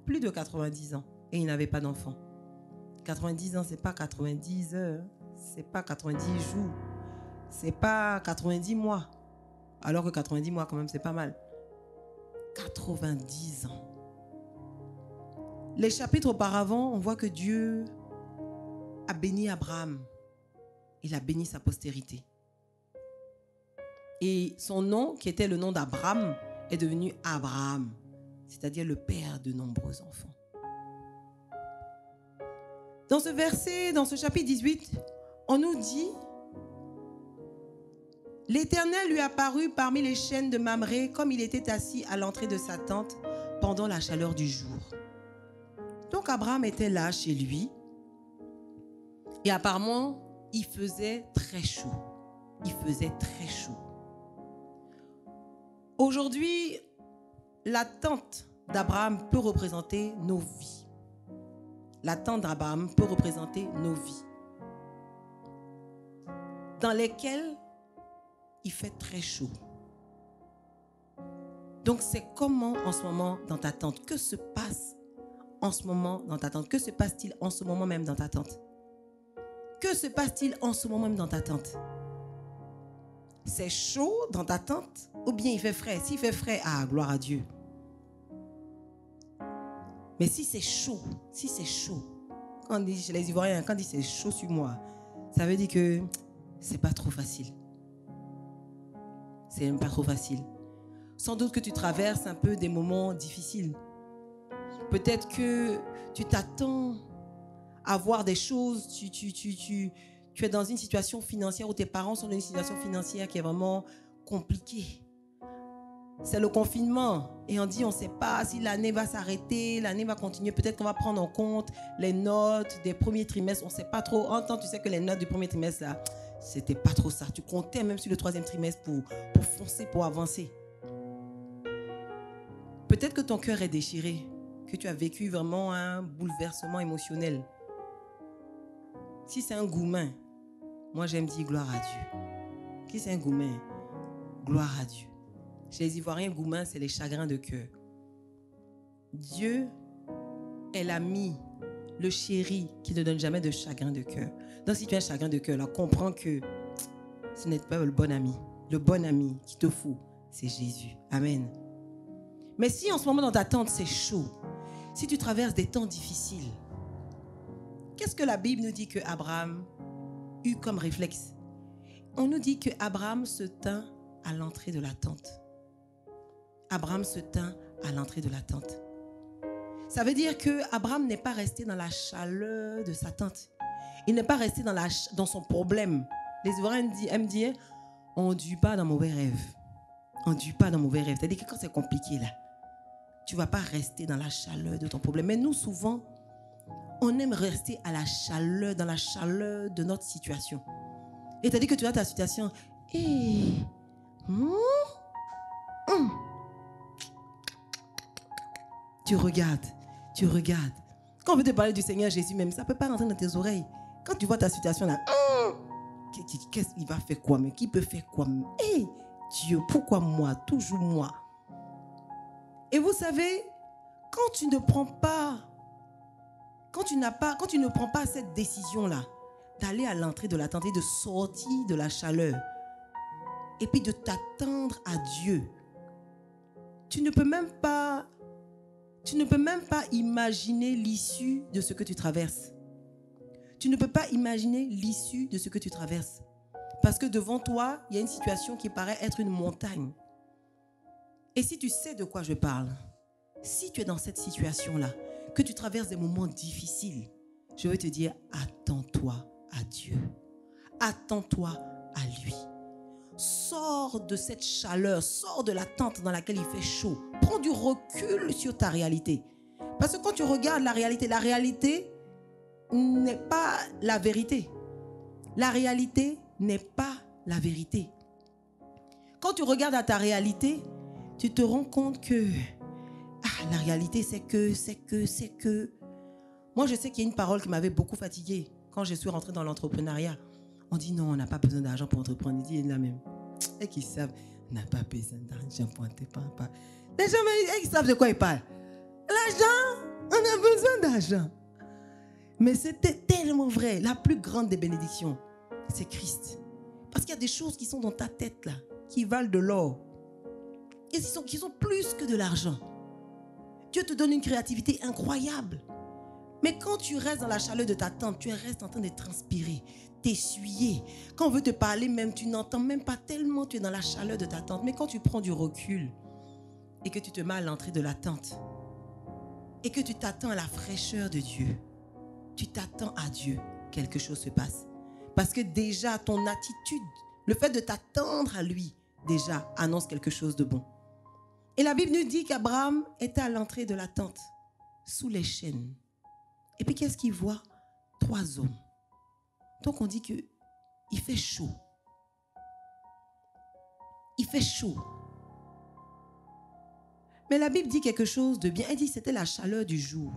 Plus de 90 ans. Et il n'avait pas d'enfant. 90 ans, c'est pas 90 heures. C'est pas 90 jours. C'est pas 90 mois. Alors que 90 mois, quand même, c'est pas mal. 90 ans. Les chapitres auparavant, on voit que Dieu a béni Abraham. Il a béni sa postérité. Et son nom, qui était le nom d'Abraham, est devenu Abraham, c'est-à-dire le père de nombreux enfants. Dans ce verset, dans ce chapitre 18, on nous dit, « L'Éternel lui apparut parmi les chênes de Mamré, comme il était assis à l'entrée de sa tente pendant la chaleur du jour. » Donc Abraham était là chez lui, et apparemment, il faisait très chaud. Il faisait très chaud. Aujourd'hui, la tente d'Abraham peut représenter nos vies. La tente d'Abraham peut représenter nos vies, dans lesquelles il fait très chaud. Donc c'est comment en ce moment dans ta tente? Que se passe en ce moment dans ta tente? Que se passe-t-il en ce moment même dans ta tente? Que se passe-t-il en ce moment même dans ta tente? C'est chaud dans ta tente ou bien il fait frais? S'il fait frais, ah, gloire à Dieu. Mais si c'est chaud, quand on dit chez les Ivoiriens, quand on dit c'est chaud sur moi, ça veut dire que c'est pas trop facile. C'est même pas trop facile. Sans doute que tu traverses un peu des moments difficiles. Peut-être que tu t'attends à voir des choses, tu es dans une situation financière où tes parents sont dans une situation financière qui est vraiment compliquée. C'est le confinement et on dit on ne sait pas si l'année va s'arrêter, l'année va continuer. Peut-être qu'on va prendre en compte les notes des premiers trimestres. On ne sait pas trop. En temps, tu sais que les notes du premier trimestre, là, c'était pas trop ça. Tu comptais même sur le troisième trimestre pour foncer, pour avancer. Peut-être que ton cœur est déchiré, que tu as vécu vraiment un bouleversement émotionnel. Si c'est un goumin, moi j'aime dire gloire à Dieu. Si c'est un goumin, gloire à Dieu. Chez les Ivoiriens, goumin, c'est les chagrins de cœur. Dieu est l'ami, le chéri qui ne donne jamais de chagrin de cœur. Donc si tu as un chagrin de cœur, là, comprends que ce n'est pas le bon ami. Le bon ami qui te fout, c'est Jésus. Amen. Mais si en ce moment dans ta tente c'est chaud, si tu traverses des temps difficiles, qu'est-ce que la Bible nous dit que Abraham eut comme réflexe? On nous dit que Abraham se tint à l'entrée de la tente. Abraham se tint à l'entrée de la tente. Ça veut dire que Abraham n'est pas resté dans la chaleur de sa tente. Il n'est pas resté dans son problème. Les Ivoiriens aiment dire, on ne dure pas dans mauvais rêve. On ne dure pas dans mauvais rêve. C'est-à-dire que quand c'est compliqué là, tu ne vas pas rester dans la chaleur de ton problème. Mais nous, souvent, on aime rester à la chaleur, dans la chaleur de notre situation. Et c'est-à-dire que tu as ta situation. Tu regardes. Quand on veut te parler du Seigneur Jésus même, ça ne peut pas rentrer dans tes oreilles. Quand tu vois ta situation là, qu'est-ce qu'il va faire quoi? Mais qui peut faire quoi? Dieu, pourquoi moi? Toujours moi. Et vous savez, quand tu ne prends pas cette décision-là, d'aller à l'entrée de la tente et de sortir de la chaleur, et puis de t'attendre à Dieu, tu ne peux même pas imaginer l'issue de ce que tu traverses. Tu ne peux pas imaginer l'issue de ce que tu traverses. Parce que devant toi, il y a une situation qui paraît être une montagne. Et si tu sais de quoi je parle, si tu es dans cette situation-là, que tu traverses des moments difficiles, je veux te dire, attends-toi à Dieu. Attends-toi à lui. Sors de cette chaleur, sors de la tente dans laquelle il fait chaud. Prends du recul sur ta réalité. Parce que quand tu regardes la réalité n'est pas la vérité. La réalité n'est pas la vérité. Quand tu regardes à ta réalité, tu te rends compte que la réalité c'est que. Moi je sais qu'il y a une parole qui m'avait beaucoup fatiguée quand je suis rentrée dans l'entrepreneuriat. On dit non, on n'a pas besoin d'argent pour entreprendre. Il dit là même. Et qui savent, on n'a pas besoin d'argent pour entreprendre. Les gens, ils savent de quoi ils parlent. L'argent, on a besoin d'argent. Mais c'était tellement vrai. La plus grande des bénédictions, c'est Christ. Parce qu'il y a des choses qui sont dans ta tête là, qui valent de l'or. Et qui sont plus que de l'argent. Dieu te donne une créativité incroyable. Mais quand tu restes dans la chaleur de ta tente, tu restes en train de transpirer, t'essuyer. Quand on veut te parler même, tu n'entends même pas tellement, tu es dans la chaleur de ta tente. Mais quand tu prends du recul et que tu te mets à l'entrée de la tente et que tu t'attends à la fraîcheur de Dieu, tu t'attends à Dieu, quelque chose se passe. Parce que déjà, ton attitude, le fait de t'attendre à lui, déjà annonce quelque chose de bon. Et la Bible nous dit qu'Abraham était à l'entrée de la tente, sous les chênes. Et puis qu'est-ce qu'il voit? 3 hommes. Donc on dit qu'il fait chaud. Il fait chaud. Mais la Bible dit quelque chose de bien. Elle dit que c'était la chaleur du jour.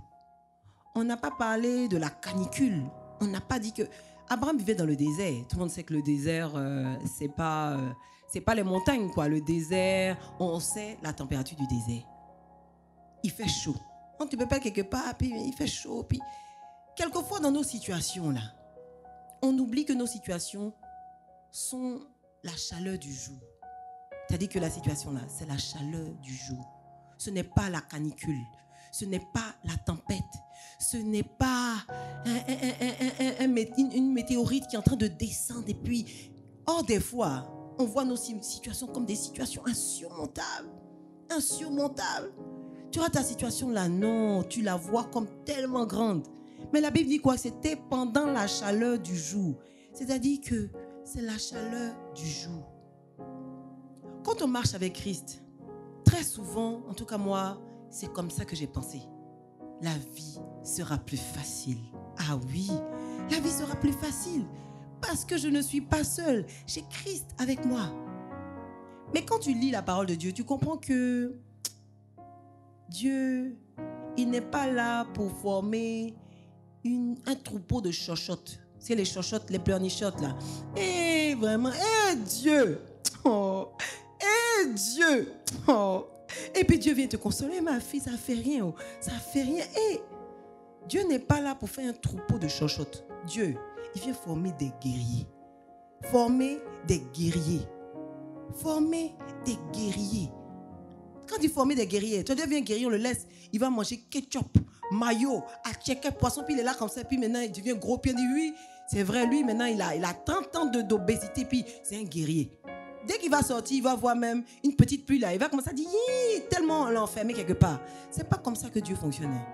On n'a pas parlé de la canicule. On n'a pas dit que... Abraham vivait dans le désert. Tout le monde sait que le désert, c'est pas les montagnes, quoi. Le désert, on sait la température du désert. Il fait chaud. On ne peut pas quelque part, puis il fait chaud. Puis quelquefois dans nos situations, là, on oublie que nos situations sont la chaleur du jour. C'est-à-dire que la situation, là, c'est la chaleur du jour. Ce n'est pas la canicule. Ce n'est pas la tempête. Ce n'est pas une météorite qui est en train de descendre. Et puis, des fois, on voit nos situations comme des situations insurmontables. Insurmontables. Tu vois ta situation là, non, tu la vois comme tellement grande. Mais la Bible dit quoi? C'était pendant la chaleur du jour. C'est-à-dire que c'est la chaleur du jour. Quand on marche avec Christ, très souvent, en tout cas moi, c'est comme ça que j'ai pensé. La vie sera plus facile. Ah oui, la vie sera plus facile parce que je ne suis pas seule. J'ai Christ avec moi. Mais quand tu lis la parole de Dieu, tu comprends que Dieu, il n'est pas là pour former un troupeau de chochottes. C'est les chochottes, les pleurnichottes là. Et vraiment, Dieu. Dieu. Et puis Dieu vient te consoler, ma fille, ça fait rien. Ça fait rien. Et Dieu n'est pas là pour faire un troupeau de chochottes. Dieu, il vient former des guerriers. Former des guerriers. Former des guerriers. Quand il forme des guerriers, tu deviens guerrier, on le laisse. Il va manger ketchup, mayo, checker poisson, puis il est là comme ça, puis maintenant il devient gros, puis il dit oui, c'est vrai, lui maintenant il a 30 ans d'obésité, puis c'est un guerrier. Dès qu'il va sortir, il va voir même une petite pluie là, il va commencer à dire tellement on l'a enfermé quelque part. C'est pas comme ça que Dieu fonctionnait.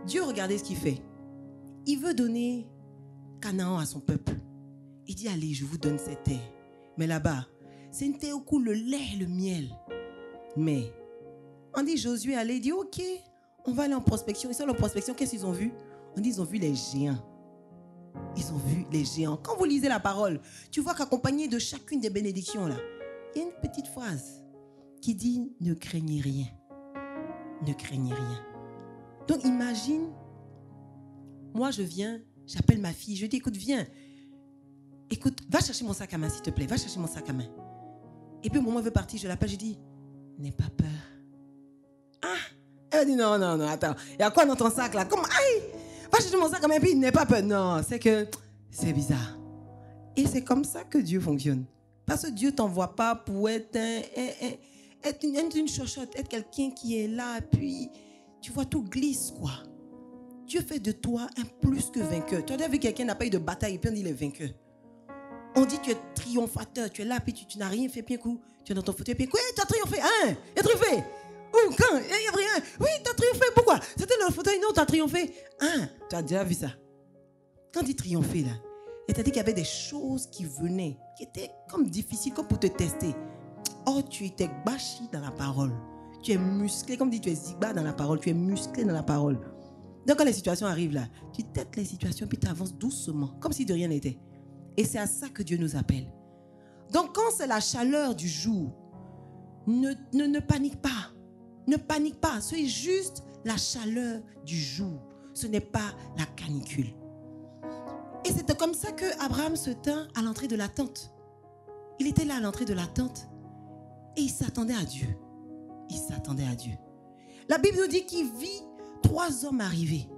Dieu, regardez ce qu'il fait. Il veut donner Canaan à son peuple. Il dit allez, je vous donne cette terre. Mais là-bas, c'est une terre où coule le lait et le miel. Mais, on dit Josué allait, il dit ok, on va aller en prospection. Ils sont en prospection, qu'est-ce qu'ils ont vu? On dit ils ont vu les géants. Ils ont vu les géants. Quand vous lisez la parole, tu vois qu'accompagné de chacune des bénédictions là, il y a une petite phrase qui dit ne craignez rien. Ne craignez rien. Donc imagine, moi je viens, j'appelle ma fille, je dis écoute, viens. Écoute, va chercher mon sac à main s'il te plaît, va chercher mon sac à main. Et puis au moment où elle veut partir, je l'appelle, je dis n'aie pas peur. Ah, elle dit non, attends. Il y a quoi dans ton sac là? Comment? Aïe, va chercher mon sac à main, puis n'aie pas peur. Non, c'est que c'est bizarre. Et c'est comme ça que Dieu fonctionne. Parce que Dieu ne t'envoie pas pour être une chochotte, être quelqu'un qui est là, puis tu vois, tout glisse quoi. Dieu fait de toi un plus que vainqueur. Tu as déjà vu quelqu'un qui n'a pas eu de bataille et puis on dit il est vainqueur. On dit tu es triomphateur, tu es là, puis tu n'as rien fait, puis un coup, tu es dans ton fauteuil, puis quoi, tu as triomphé, hein? Tu as triomphé. Où, quand? Il n'y a rien. Oui, tu as triomphé, pourquoi? C'était dans le fauteuil, non, tu as triomphé. Hein? Tu as déjà vu ça? Quand il triomphait, là, il t'a dit qu'il y avait des choses qui venaient, qui étaient comme difficiles, comme pour te tester. Oh, tu étais bâchi dans la parole. Tu es musclé, comme dit, tu es zigba dans la parole, tu es musclé dans la parole. Donc, quand les situations arrivent là, tu têtes les situations, puis tu avances doucement, comme si de rien n'était. Et c'est à ça que Dieu nous appelle. Donc quand c'est la chaleur du jour, ne panique pas. Ne panique pas. C'est juste la chaleur du jour. Ce n'est pas la canicule. Et c'était comme ça que Abraham se tint à l'entrée de la tente. Il était là à l'entrée de la tente et il s'attendait à Dieu. Il s'attendait à Dieu. La Bible nous dit qu'il vit 3 hommes arriver.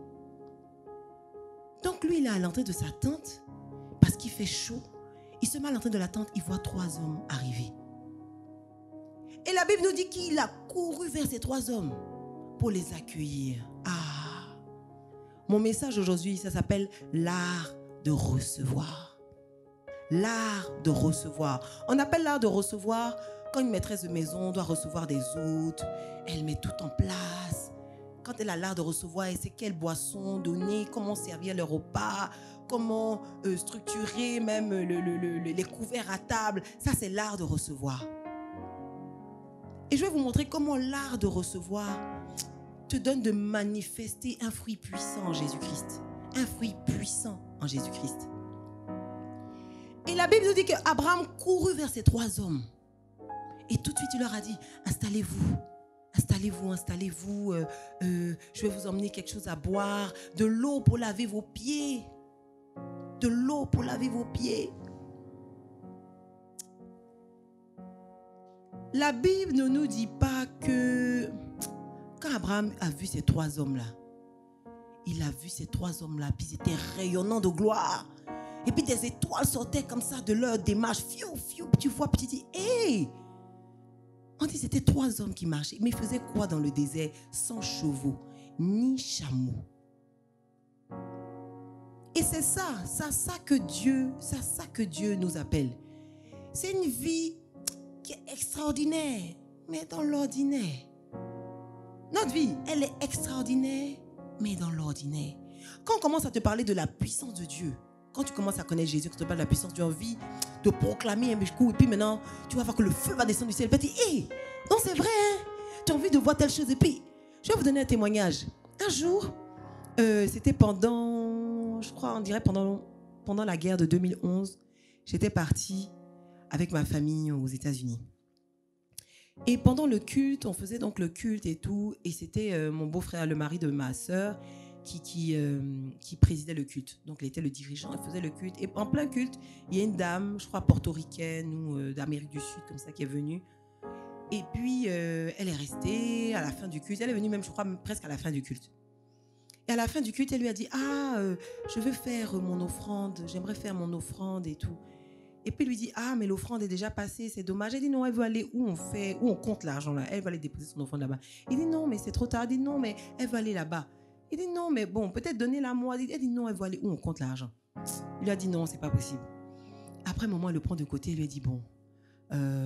Donc lui, il est à l'entrée de sa tente. Parce qu'il fait chaud, il se met à l'entrée de la tente, il voit 3 hommes arriver. Et la Bible nous dit qu'il a couru vers ces 3 hommes pour les accueillir. Ah, mon message aujourd'hui, ça s'appelle l'art de recevoir. L'art de recevoir. On appelle l'art de recevoir quand une maîtresse de maison doit recevoir des hôtes, elle met tout en place. Quand elle a l'art de recevoir, elle sait quelle boisson donner, comment servir le repas, comment structurer même les couverts à table. Ça, c'est l'art de recevoir. Et je vais vous montrer comment l'art de recevoir te donne de manifester un fruit puissant en Jésus-Christ. Un fruit puissant en Jésus-Christ. Et la Bible nous dit qu'Abraham courut vers ces 3 hommes. Et tout de suite, il leur a dit, installez-vous. Installez-vous, installez-vous. Je vais vous emmener quelque chose à boire. De l'eau pour laver vos pieds. De l'eau pour laver vos pieds. La Bible ne nous dit pas que quand Abraham a vu ces 3 hommes-là, il a vu ces 3 hommes-là, puis ils étaient rayonnants de gloire. Et puis des étoiles sortaient comme ça de leur démarche. Fiou, fiou, puis tu vois, puis tu dis, hé! On dit c'était 3 hommes qui marchaient. Mais ils faisaient quoi dans le désert? Sans chevaux, ni chameaux. Et c'est ça que Dieu nous appelle. C'est une vie qui est extraordinaire, mais dans l'ordinaire. Notre vie, elle est extraordinaire, mais dans l'ordinaire. Quand on commence à te parler de la puissance de Dieu, quand tu commences à connaître Jésus, quand tu te parles de la puissance de Dieu, envie de proclamer un coup, et puis maintenant, tu vas voir que le feu va descendre du ciel. Et puis tu dis, hé, non, c'est vrai, hein? Tu as envie de voir telle chose. Et puis, je vais vous donner un témoignage. Un jour, c'était pendant, je crois, on dirait pendant la guerre de 2011, j'étais partie avec ma famille aux États-Unis. Et pendant le culte, on faisait donc le culte et tout, et c'était mon beau-frère, le mari de ma sœur, qui présidait le culte. Donc, il était le dirigeant, il faisait le culte. Et en plein culte, il y a une dame, je crois portoricaine ou d'Amérique du Sud, comme ça, qui est venue. Et puis, elle est restée à la fin du culte. Elle est venue même, je crois, presque à la fin du culte. Et à la fin du culte, elle lui a dit, je veux faire mon offrande, j'aimerais faire mon offrande et tout. Et puis il lui dit, ah, mais l'offrande est déjà passée, c'est dommage. Elle dit, non, elle veut aller où on compte l'argent là. Elle va aller déposer son offrande là-bas. Il dit, non, mais c'est trop tard. Elle dit, non, mais elle veut aller là-bas. Il dit, non, mais bon, peut-être donnez-la moi. Elle dit, non, elle veut aller où on compte l'argent. Il lui a dit, non, c'est pas possible. Après un moment, elle le prend de côté. Il lui a dit, bon,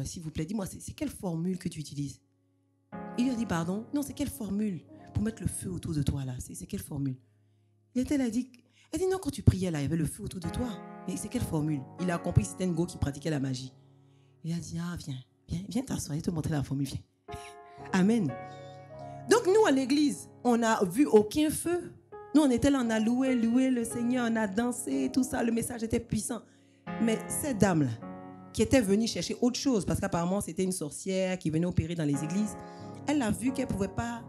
s'il vous plaît, dis-moi, c'est quelle formule que tu utilises? Il lui a dit, pardon? Non, c'est quelle formule pour mettre le feu autour de toi là? C'est quelle formule? Elle a dit, non, quand tu priais là, il y avait le feu autour de toi. Mais c'est quelle formule? Il a compris que c'était une go qui pratiquait la magie. Il a dit, ah, viens t'asseoir, je vais te montrer la formule, viens. Amen. Donc nous, à l'église, on n'a vu aucun feu. Nous, on était là, on a loué le Seigneur, on a dansé, tout ça, le message était puissant. Mais cette dame-là, qui était venue chercher autre chose, parce qu'apparemment, c'était une sorcière qui venait opérer dans les églises, elle a vu qu'elle ne pouvait pas,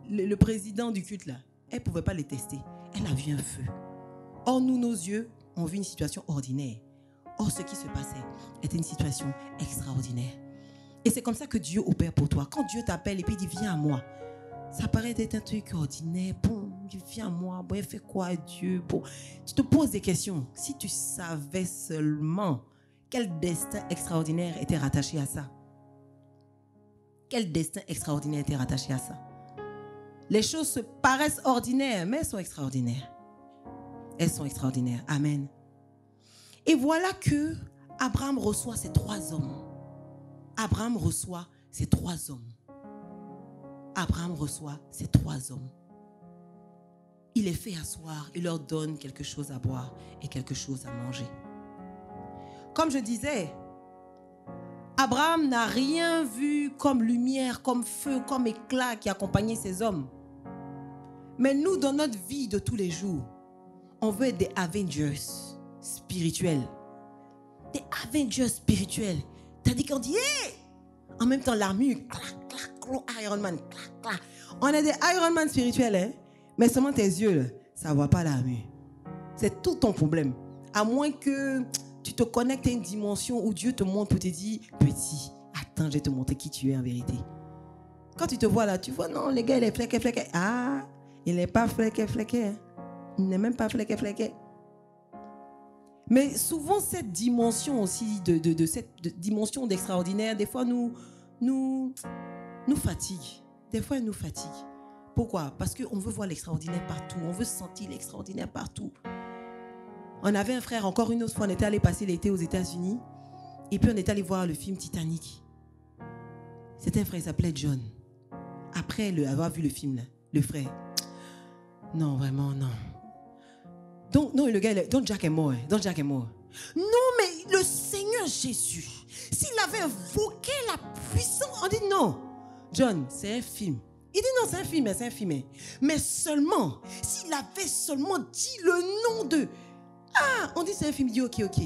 le président du culte, là, elle ne pouvait pas les tester. Elle a vu un feu. Or, nous, nos yeux, ont vu une situation ordinaire. Or, ce qui se passait était une situation extraordinaire. Et c'est comme ça que Dieu opère pour toi. Quand Dieu t'appelle et puis il dit, viens à moi, ça paraît être un truc ordinaire. Bon, viens à moi. Bon, il fait quoi, Dieu? Bon, tu te poses des questions. Si tu savais seulement quel destin extraordinaire était rattaché à ça. Quel destin extraordinaire était rattaché à ça. Les choses se paraissent ordinaires, mais elles sont extraordinaires. Elles sont extraordinaires. Amen. Et voilà que Abraham reçoit ces 3 hommes. Abraham reçoit ces 3 hommes. Abraham reçoit ces 3 hommes. Il les fait asseoir. Il leur donne quelque chose à boire et quelque chose à manger. Comme je disais, Abraham n'a rien vu comme lumière, comme feu, comme éclat qui accompagnait ces hommes. Mais nous, dans notre vie de tous les jours, on veut être des Avengers spirituels. Des Avengers spirituels. C'est-à-dire qu'on dit, hey! En même temps, l'armure, clac, clac, clac, Iron Man, clac, clac. On est des Iron Man spirituels, hein? Mais seulement tes yeux, là, ça ne voit pas l'armure. C'est tout ton problème. À moins que tu te connectes à une dimension où Dieu te montre pour te dire, petit, attends, je vais te montrer qui tu es en vérité. Quand tu te vois là, tu vois, non, les gars, il est flequé. Ah, il n'est pas flequé. Hein? Il n'est même pas flequé. Mais souvent, cette dimension aussi, de cette dimension d'extraordinaire, des fois, nous fatigue. Des fois, elle nous fatigue. Pourquoi? Parce qu'on veut voir l'extraordinaire partout. On veut sentir l'extraordinaire partout. On avait un frère, encore une autre fois, on était allé passer l'été aux États-Unis. Et puis, on est allé voir le film Titanic. C'était un frère, il s'appelait John. Après avoir vu le film, là, le frère, non, vraiment, non. Donc, non, le gars, donc Jack est mort. Non, mais le Seigneur Jésus, s'il avait invoqué la puissance, on dit non. John, c'est un film. Il dit non, c'est un film. Mais seulement, s'il avait seulement dit le nom de... Ah, on dit c'est un film, il dit ok.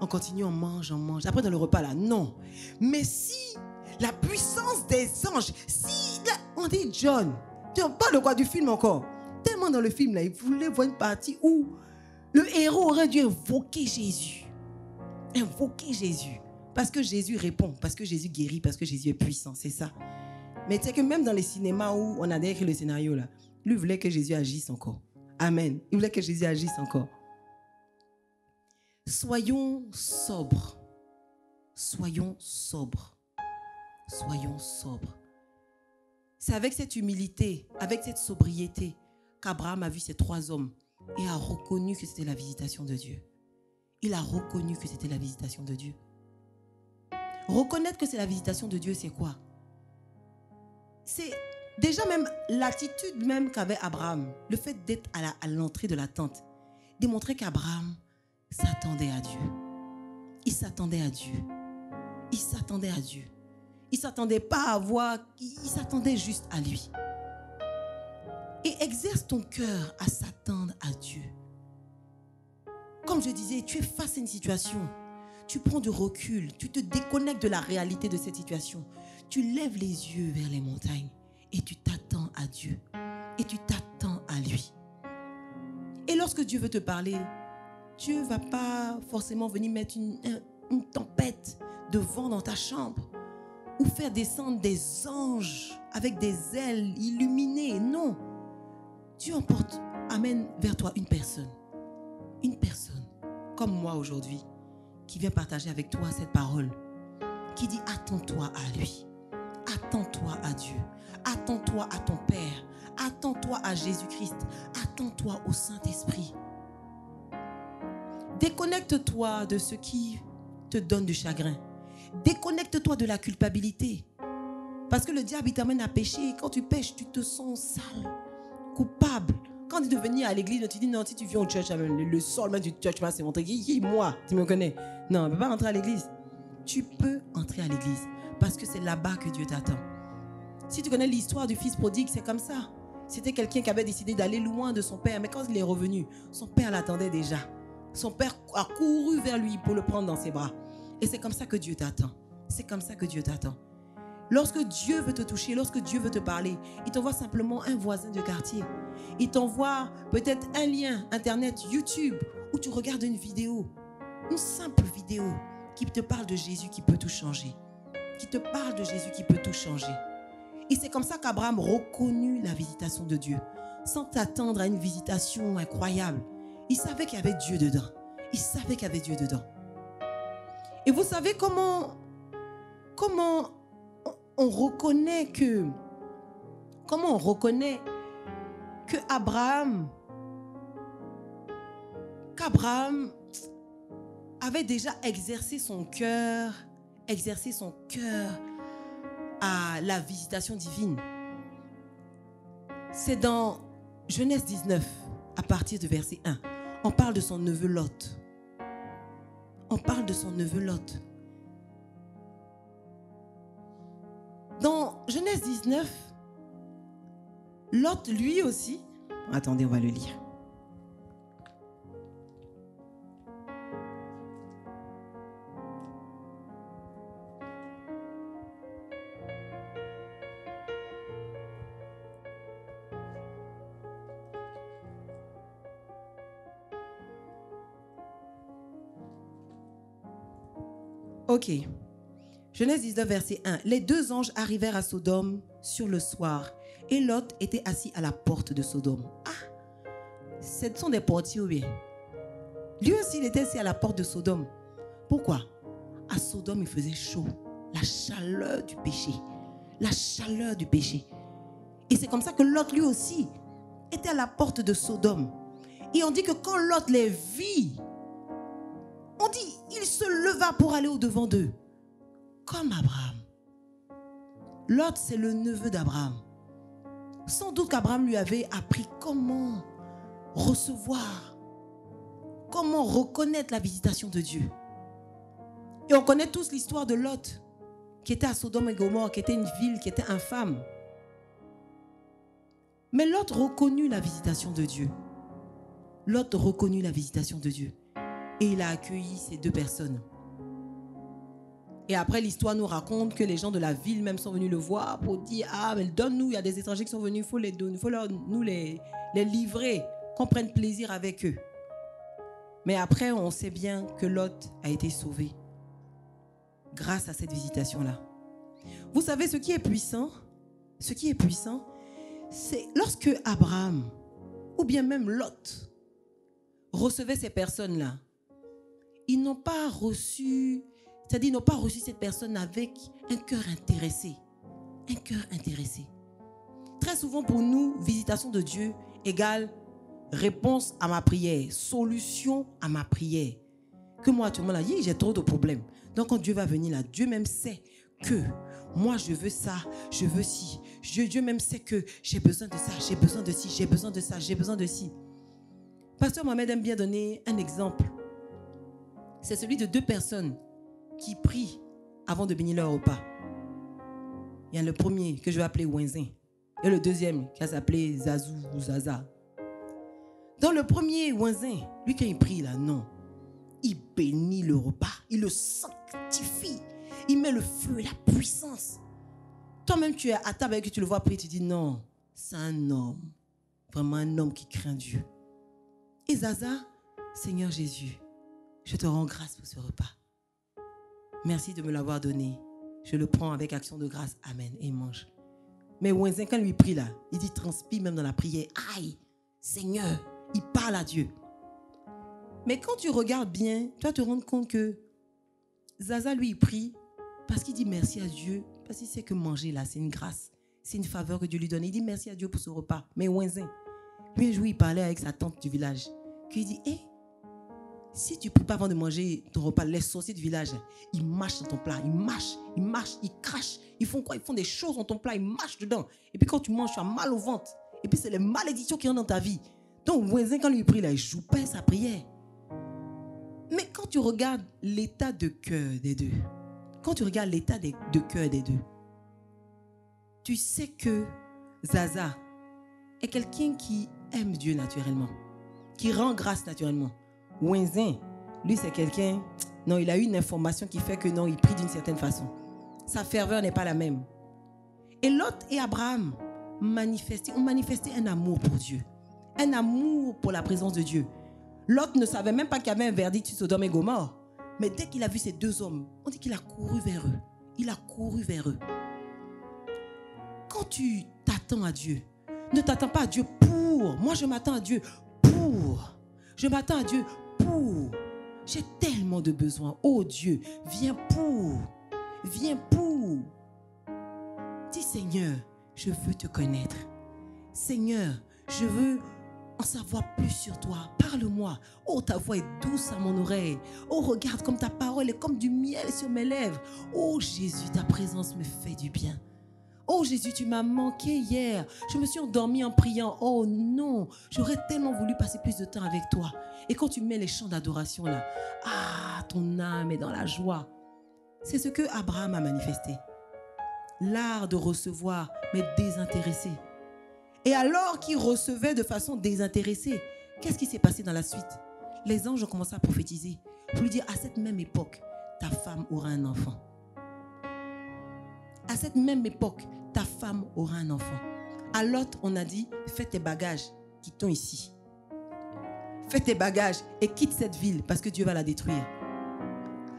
On continue, on mange. Après, dans le repas, là, non. Mais si la puissance des anges, si... Là, on dit John, tu en parles de quoi du film encore? Tellement dans le film, là, il voulait voir une partie où le héros aurait dû invoquer Jésus. Parce que Jésus répond, parce que Jésus guérit, parce que Jésus est puissant, c'est ça. Mais tu sais que même dans les cinémas où on a écrit le scénario, là, lui voulait que Jésus agisse encore. Amen. Il voulait que Jésus agisse encore. Soyons sobres. C'est avec cette humilité, avec cette sobriété qu'Abraham a vu ces 3 hommes et a reconnu que c'était la visitation de Dieu. Il a reconnu que c'était la visitation de Dieu. Reconnaître que c'est la visitation de Dieu, c'est quoi? C'est déjà même l'attitude même qu'avait Abraham, le fait d'être à l'entrée de la tente, démontrait qu'Abraham s'attendait à Dieu. Il s'attendait Il ne s'attendait pas à voir, il s'attendait juste à lui. Et exerce ton cœur à s'attendre à Dieu. Comme je disais, tu es face à une situation, tu prends du recul, tu te déconnectes de la réalité de cette situation. Tu lèves les yeux vers les montagnes et tu t'attends à Dieu. Et tu t'attends à lui. Et lorsque Dieu veut te parler, Dieu ne va pas forcément venir mettre une tempête de vent dans ta chambre ou faire descendre des anges avec des ailes illuminées. Non. Dieu amène vers toi une personne, comme moi aujourd'hui, qui vient partager avec toi cette parole, qui dit attends-toi à lui, attends-toi à Dieu, attends-toi à ton Père, attends-toi à Jésus-Christ, attends-toi au Saint-Esprit. Déconnecte-toi de ce qui te donne du chagrin. Déconnecte-toi de la culpabilité. Parce que le diable, il t'amène à pécher. Quand tu pêches, tu te sens sale, coupable. Quand tu dis de venir à l'église, tu dis non, si tu viens au church, le sol même du church, c'est montré. Moi, tu me connais. Non, on ne peut pas rentrer à l'église. Tu peux entrer à l'église parce que c'est là-bas que Dieu t'attend. Si tu connais l'histoire du fils prodigue, c'est comme ça. C'était quelqu'un qui avait décidé d'aller loin de son père. Mais quand il est revenu, son père l'attendait déjà. Son père a couru vers lui pour le prendre dans ses bras. Et c'est comme ça que Dieu t'attend. C'est comme ça que Dieu t'attend. Lorsque Dieu veut te toucher, lorsque Dieu veut te parler, il t'envoie simplement un voisin de quartier. Il t'envoie peut-être un lien Internet, YouTube, où tu regardes une vidéo. Une simple vidéo qui te parle de Jésus qui peut tout changer. Qui te parle de Jésus qui peut tout changer. Et c'est comme ça qu'Abraham reconnut la visitation de Dieu. Sans t'attendre à une visitation incroyable. Il savait qu'il y avait Dieu dedans. Il savait qu'il y avait Dieu dedans. Et vous savez comment on reconnaît que qu'Abraham avait déjà exercé son cœur à la visitation divine. C'est dans Genèse 19, à partir du verset 1. On parle de son neveu Lot. On parle de son neveu Lot. Dans Genèse 19, Lot, lui aussi... Attendez, on va le lire. Ok. Genèse 19, verset 1. Les deux anges arrivèrent à Sodome sur le soir et Lot était assis à la porte de Sodome. Ah, ce sont des portiers ou bien? Lui aussi, il était assis à la porte de Sodome. Pourquoi? À Sodome, il faisait chaud. La chaleur du péché. La chaleur du péché. Et c'est comme ça que Lot, lui aussi, était à la porte de Sodome. Et on dit que quand Lot les vit, on dit, il se leva pour aller au-devant d'eux. Comme Abraham. Lot, c'est le neveu d'Abraham. Sans doute qu'Abraham lui avait appris comment recevoir, comment reconnaître la visitation de Dieu. Et on connaît tous l'histoire de Lot, qui était à Sodome et Gomorrhe, qui était une ville qui était infâme. Mais Lot reconnut la visitation de Dieu. Lot reconnut la visitation de Dieu. Et il a accueilli ces deux personnes. Et après, l'histoire nous raconte que les gens de la ville même sont venus le voir pour dire « Ah, mais donne-nous, il y a des étrangers qui sont venus, il faut les donner, il faut nous les livrer, qu'on prenne plaisir avec eux. » Mais après, on sait bien que Lot a été sauvé grâce à cette visitation-là. Vous savez, ce qui est puissant, c'est lorsque Abraham, ou bien même Lot, recevait ces personnes-là, ils n'ont pas reçu... C'est-à-dire, ils n'ont pas reçu cette personne avec un cœur intéressé. Un cœur intéressé. Très souvent pour nous, visitation de Dieu égale réponse à ma prière, solution à ma prière. Que moi, tout le monde a dit, j'ai trop de problèmes. Donc quand Dieu va venir là, Dieu même sait que moi je veux ça, je veux ci. Dieu même sait que j'ai besoin de ça, j'ai besoin de ci, j'ai besoin de ça, j'ai besoin de ci. Pasteur Mohamed aime bien donner un exemple. C'est celui de deux personnes qui prient avant de bénir leur repas. Il y a le premier que je vais appeler Wenzin et le deuxième qui va s'appeler Zazou ou Zaza. Dans le premier, Wenzin, lui quand il prie là, non. Il bénit le repas, il le sanctifie, il met le feu et la puissance. Toi-même tu es à table et que tu le vois prier, tu dis non, c'est un homme, vraiment un homme qui craint Dieu. Et Zaza, Seigneur Jésus, je te rends grâce pour ce repas. Merci de me l'avoir donné. Je le prends avec action de grâce. Amen. Et il mange. Mais Wenzin, quand lui prie là, il dit transpire même dans la prière. Aïe, Seigneur, il parle à Dieu. Mais quand tu regardes bien, tu vas te rendre compte que Zaza, lui, il prie parce qu'il dit merci à Dieu, parce qu'il sait que manger, là, c'est une grâce. C'est une faveur que Dieu lui donne. Il dit merci à Dieu pour ce repas. Mais Wenzin, lui, un jour, il parlait avec sa tante du village. Qui dit, si tu ne pries pas avant de manger ton repas, les sorciers du village, ils mâchent dans ton plat. Ils mâchent, ils crachent. Ils font quoi? Ils font des choses dans ton plat, ils mâchent dedans. Et puis quand tu manges, tu as mal au ventre. Et puis c'est les malédictions qui rentrent dans ta vie. Donc Wenzin, quand lui prie, là, il joue pas sa prière. Mais quand tu regardes l'état de cœur des deux, tu sais que Zaza est quelqu'un qui aime Dieu naturellement, qui rend grâce naturellement. Wenzin, lui, c'est quelqu'un, non, il a eu une information qui fait que non, il prie d'une certaine façon. Sa ferveur n'est pas la même. Et Lot et Abraham ont manifesté un amour pour Dieu, un amour pour la présence de Dieu. Lot ne savait même pas qu'il y avait un verdict sur Sodome et Gomorrhe. Mais dès qu'il a vu ces deux hommes, on dit qu'il a couru vers eux. Il a couru vers eux. Quand tu t'attends à Dieu, ne t'attends pas à Dieu pour. Moi, je m'attends à Dieu pour. Je m'attends à Dieu pour. J'ai tellement de besoins. Oh Dieu, viens pour. Viens pour. Dis Seigneur, je veux te connaître. Seigneur, je veux en savoir plus sur toi. Parle-moi. Oh, ta voix est douce à mon oreille. Oh, regarde comme ta parole est comme du miel sur mes lèvres. Oh, Jésus, ta présence me fait du bien. Oh, Jésus, tu m'as manqué hier. Je me suis endormie en priant. Oh non, j'aurais tellement voulu passer plus de temps avec toi. Et quand tu mets les chants d'adoration là, ton âme est dans la joie. C'est ce que Abraham a manifesté. L'art de recevoir, mais désintéressé. Et alors qu'il recevait de façon désintéressée, qu'est-ce qui s'est passé dans la suite? Les anges ont commencé à prophétiser pour lui dire, à cette même époque, ta femme aura un enfant. À cette même époque, ta femme aura un enfant. À Lot, on a dit, fais tes bagages, quittons ici. Fais tes bagages et quitte cette ville parce que Dieu va la détruire.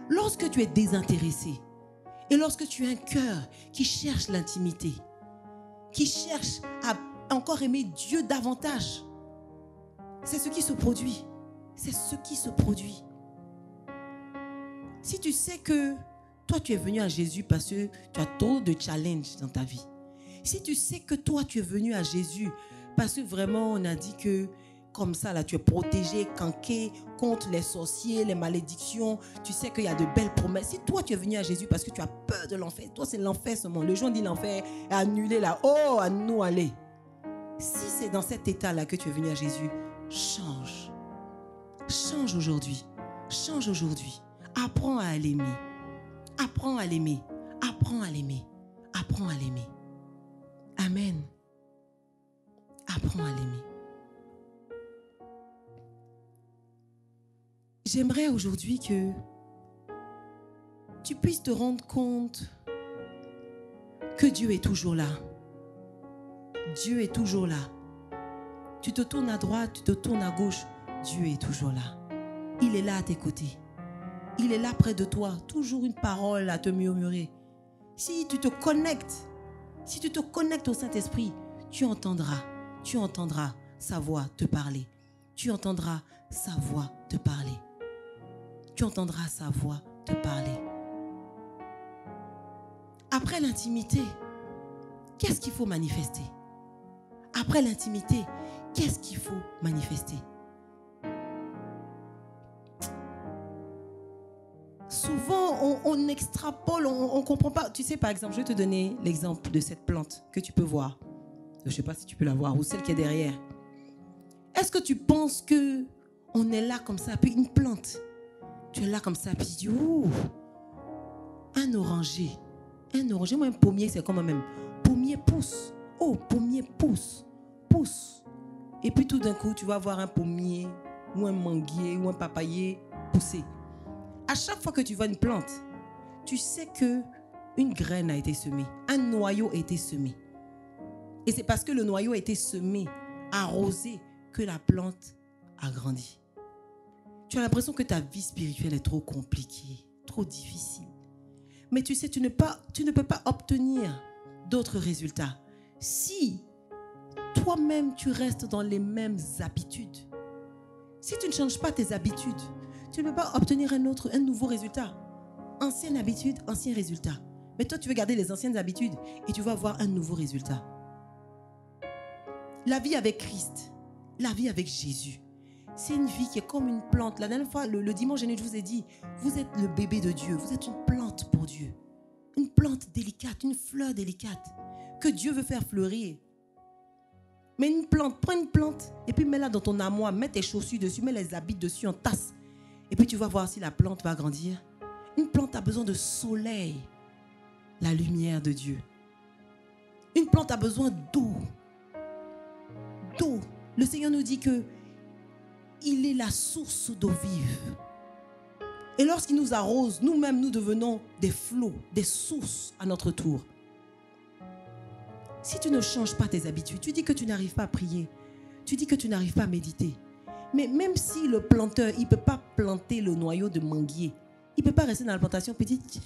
Lorsque tu es désintéressé et lorsque tu as un cœur qui cherche l'intimité, qui cherche à encore aimer Dieu davantage, c'est ce qui se produit. C'est ce qui se produit. Si tu sais que toi, tu es venu à Jésus parce que tu as trop de challenges dans ta vie. Si tu sais que toi, tu es venu à Jésus parce que vraiment, on a dit que comme ça, là, tu es protégé, canqué contre les sorciers, les malédictions. Tu sais qu'il y a de belles promesses. Si toi, tu es venu à Jésus parce que tu as peur de l'enfer, toi, c'est l'enfer seulement. Le jour dit l'enfer est annulé là. Oh, à nous aller. Si c'est dans cet état-là que tu es venu à Jésus, change. Change aujourd'hui. Change aujourd'hui. Apprends à l'aimer. Apprends à l'aimer. Apprends à l'aimer. Apprends à l'aimer. Amen. Apprends à l'aimer. J'aimerais aujourd'hui que tu puisses te rendre compte que Dieu est toujours là. Dieu est toujours là. Tu te tournes à droite, tu te tournes à gauche, Dieu est toujours là. Il est là à tes côtés. Il est là près de toi, toujours une parole à te murmurer. Si tu te connectes au Saint-Esprit, tu entendras sa voix te parler. Tu entendras sa voix te parler. Tu entendras sa voix te parler. Après l'intimité, qu'est-ce qu'il faut manifester? Après l'intimité, qu'est-ce qu'il faut manifester? Souvent, on extrapole, on ne comprend pas. Tu sais, par exemple, je vais te donner l'exemple de cette plante que tu peux voir. Je ne sais pas si tu peux la voir, ou celle qui est derrière. Est-ce que tu penses qu'on est là comme ça, puis une plante, tu es là comme ça, puis tu dis, ouh, un oranger, moi un pommier, c'est comme même. Pommier pousse, oh, pommier pousse. Et puis tout d'un coup, tu vas voir un pommier, ou un manguier, ou un papayer pousser. À chaque fois que tu vois une plante, tu sais qu'une graine a été semée, un noyau a été semé. Et c'est parce que le noyau a été semé, arrosé, que la plante a grandi. Tu as l'impression que ta vie spirituelle est trop compliquée, trop difficile. Mais tu sais, tu ne peux pas obtenir d'autres résultats si toi-même tu restes dans les mêmes habitudes. Si tu ne changes pas tes habitudes, tu ne peux pas obtenir un nouveau résultat. Ancienne habitude, ancien résultat. Mais toi, tu veux garder les anciennes habitudes et tu vas avoir un nouveau résultat. La vie avec Christ, la vie avec Jésus, c'est une vie qui est comme une plante. La dernière fois, le dimanche dernier, je vous ai dit, vous êtes le bébé de Dieu. Vous êtes une plante pour Dieu. Une plante délicate, une fleur délicate que Dieu veut faire fleurir. Mais une plante, prends une plante et puis mets-la dans ton armoire, mets tes chaussures dessus, mets les habits dessus en tasse. Et puis tu vas voir si la plante va grandir. Une plante a besoin de soleil, la lumière de Dieu. Une plante a besoin d'eau. D'eau. Le Seigneur nous dit que il est la source d'eau vive. Et lorsqu'il nous arrose, nous-mêmes, nous devenons des flots, des sources à notre tour. Si tu ne changes pas tes habitudes, tu dis que tu n'arrives pas à prier, tu dis que tu n'arrives pas à méditer. Mais même si le planteur, il ne peut pas planter le noyau de manguier, il ne peut pas rester dans la plantation petite.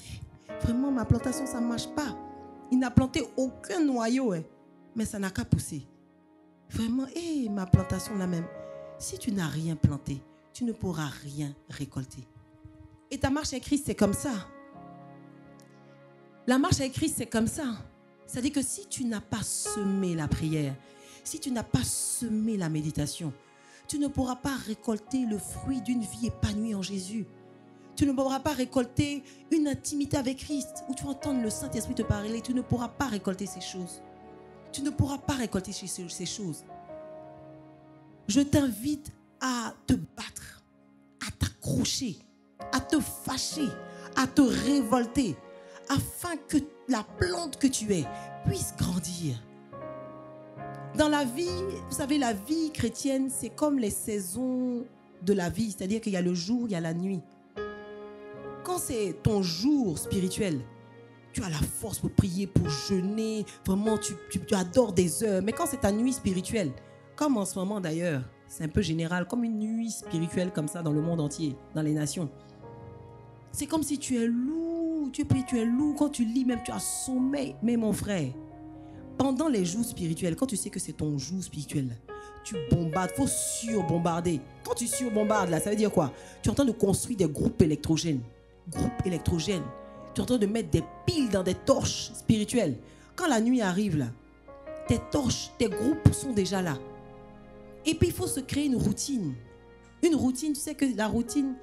Vraiment, ma plantation, ça ne marche pas. Il n'a planté aucun noyau, mais ça n'a qu'à pousser. Vraiment, ma plantation là même. Si tu n'as rien planté, tu ne pourras rien récolter. Et ta marche avec Christ, c'est comme ça. La marche avec Christ, c'est comme ça. C'est-à-dire que si tu n'as pas semé la prière, si tu n'as pas semé la méditation, tu ne pourras pas récolter le fruit d'une vie épanouie en Jésus. Tu ne pourras pas récolter une intimité avec Christ où tu vas entendre le Saint-Esprit te parler. Tu ne pourras pas récolter ces choses. Tu ne pourras pas récolter ces choses. Je t'invite à te battre, à t'accrocher, à te fâcher, à te révolter, afin que la plante que tu es puisse grandir. Dans la vie, vous savez, la vie chrétienne, c'est comme les saisons de la vie, c'est-à-dire qu'il y a le jour, il y a la nuit. Quand c'est ton jour spirituel, tu as la force pour prier, pour jeûner, vraiment tu adores des heures. Mais quand c'est ta nuit spirituelle, comme en ce moment d'ailleurs, c'est un peu général, comme une nuit spirituelle comme ça dans le monde entier, dans les nations. C'est comme si tu es lourd, tu pries, tu es lourd, quand tu lis même tu as sommeil. Mais mon frère, pendant les jours spirituels, quand tu sais que c'est ton jour spirituel, tu bombardes, il faut surbombarder. Quand tu surbombardes là, ça veut dire quoi? Tu es en train de construire des groupes électrogènes. Groupes électrogènes. Tu es en train de mettre des piles dans des torches spirituelles. Quand la nuit arrive là, tes torches, tes groupes sont déjà là. Et puis il faut se créer une routine. Une routine, tu sais que la routine,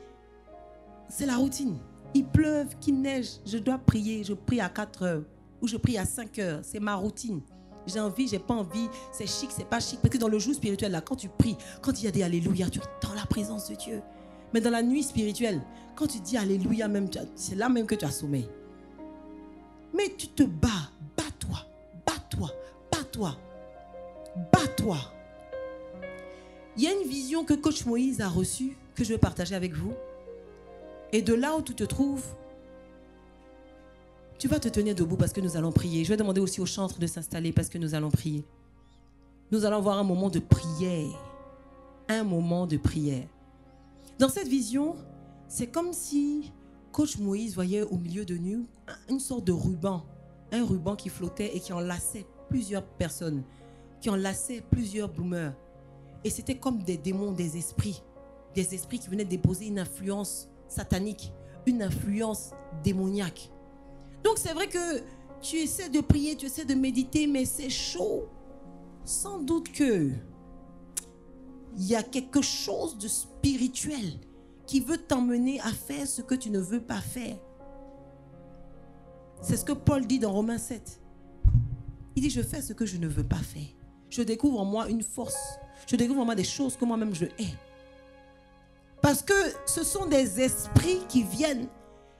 c'est la routine. Il pleuve, qu'il neige, je dois prier. Je prie à 4 heures ou je prie à 5 heures. C'est ma routine. J'ai envie, j'ai pas envie. C'est chic, c'est pas chic. Parce que dans le jour spirituel, là, quand tu pries, quand il y a des alléluia, tu entends la présence de Dieu. Mais dans la nuit spirituelle, quand tu dis alléluia, même, c'est là même que tu as sommeil. Mais tu te bats. Bats-toi, bats-toi, bats-toi, bats-toi. Il y a une vision que coach Moïse a reçue, que je vais partager avec vous. Et de là où tu te trouves, tu vas te tenir debout parce que nous allons prier. Je vais demander aussi au chantre de s'installer parce que nous allons prier. Nous allons avoir un moment de prière. Un moment de prière. Dans cette vision, c'est comme si coach Moïse voyait au milieu de nous une sorte de ruban. Un ruban qui flottait et qui enlaçait plusieurs personnes, qui enlaçait plusieurs boomers. Et c'était comme des démons, des esprits qui venaient déposer une influence satanique, une influence démoniaque. Donc c'est vrai que tu essaies de prier, tu essaies de méditer, mais c'est chaud. Sans doute que il y a quelque chose de spirituel qui veut t'emmener à faire ce que tu ne veux pas faire. C'est ce que Paul dit dans Romains 7. Il dit, je fais ce que je ne veux pas faire. Je découvre en moi une force. Je découvre en moi des choses que moi-même je hais. Parce que ce sont des esprits qui viennent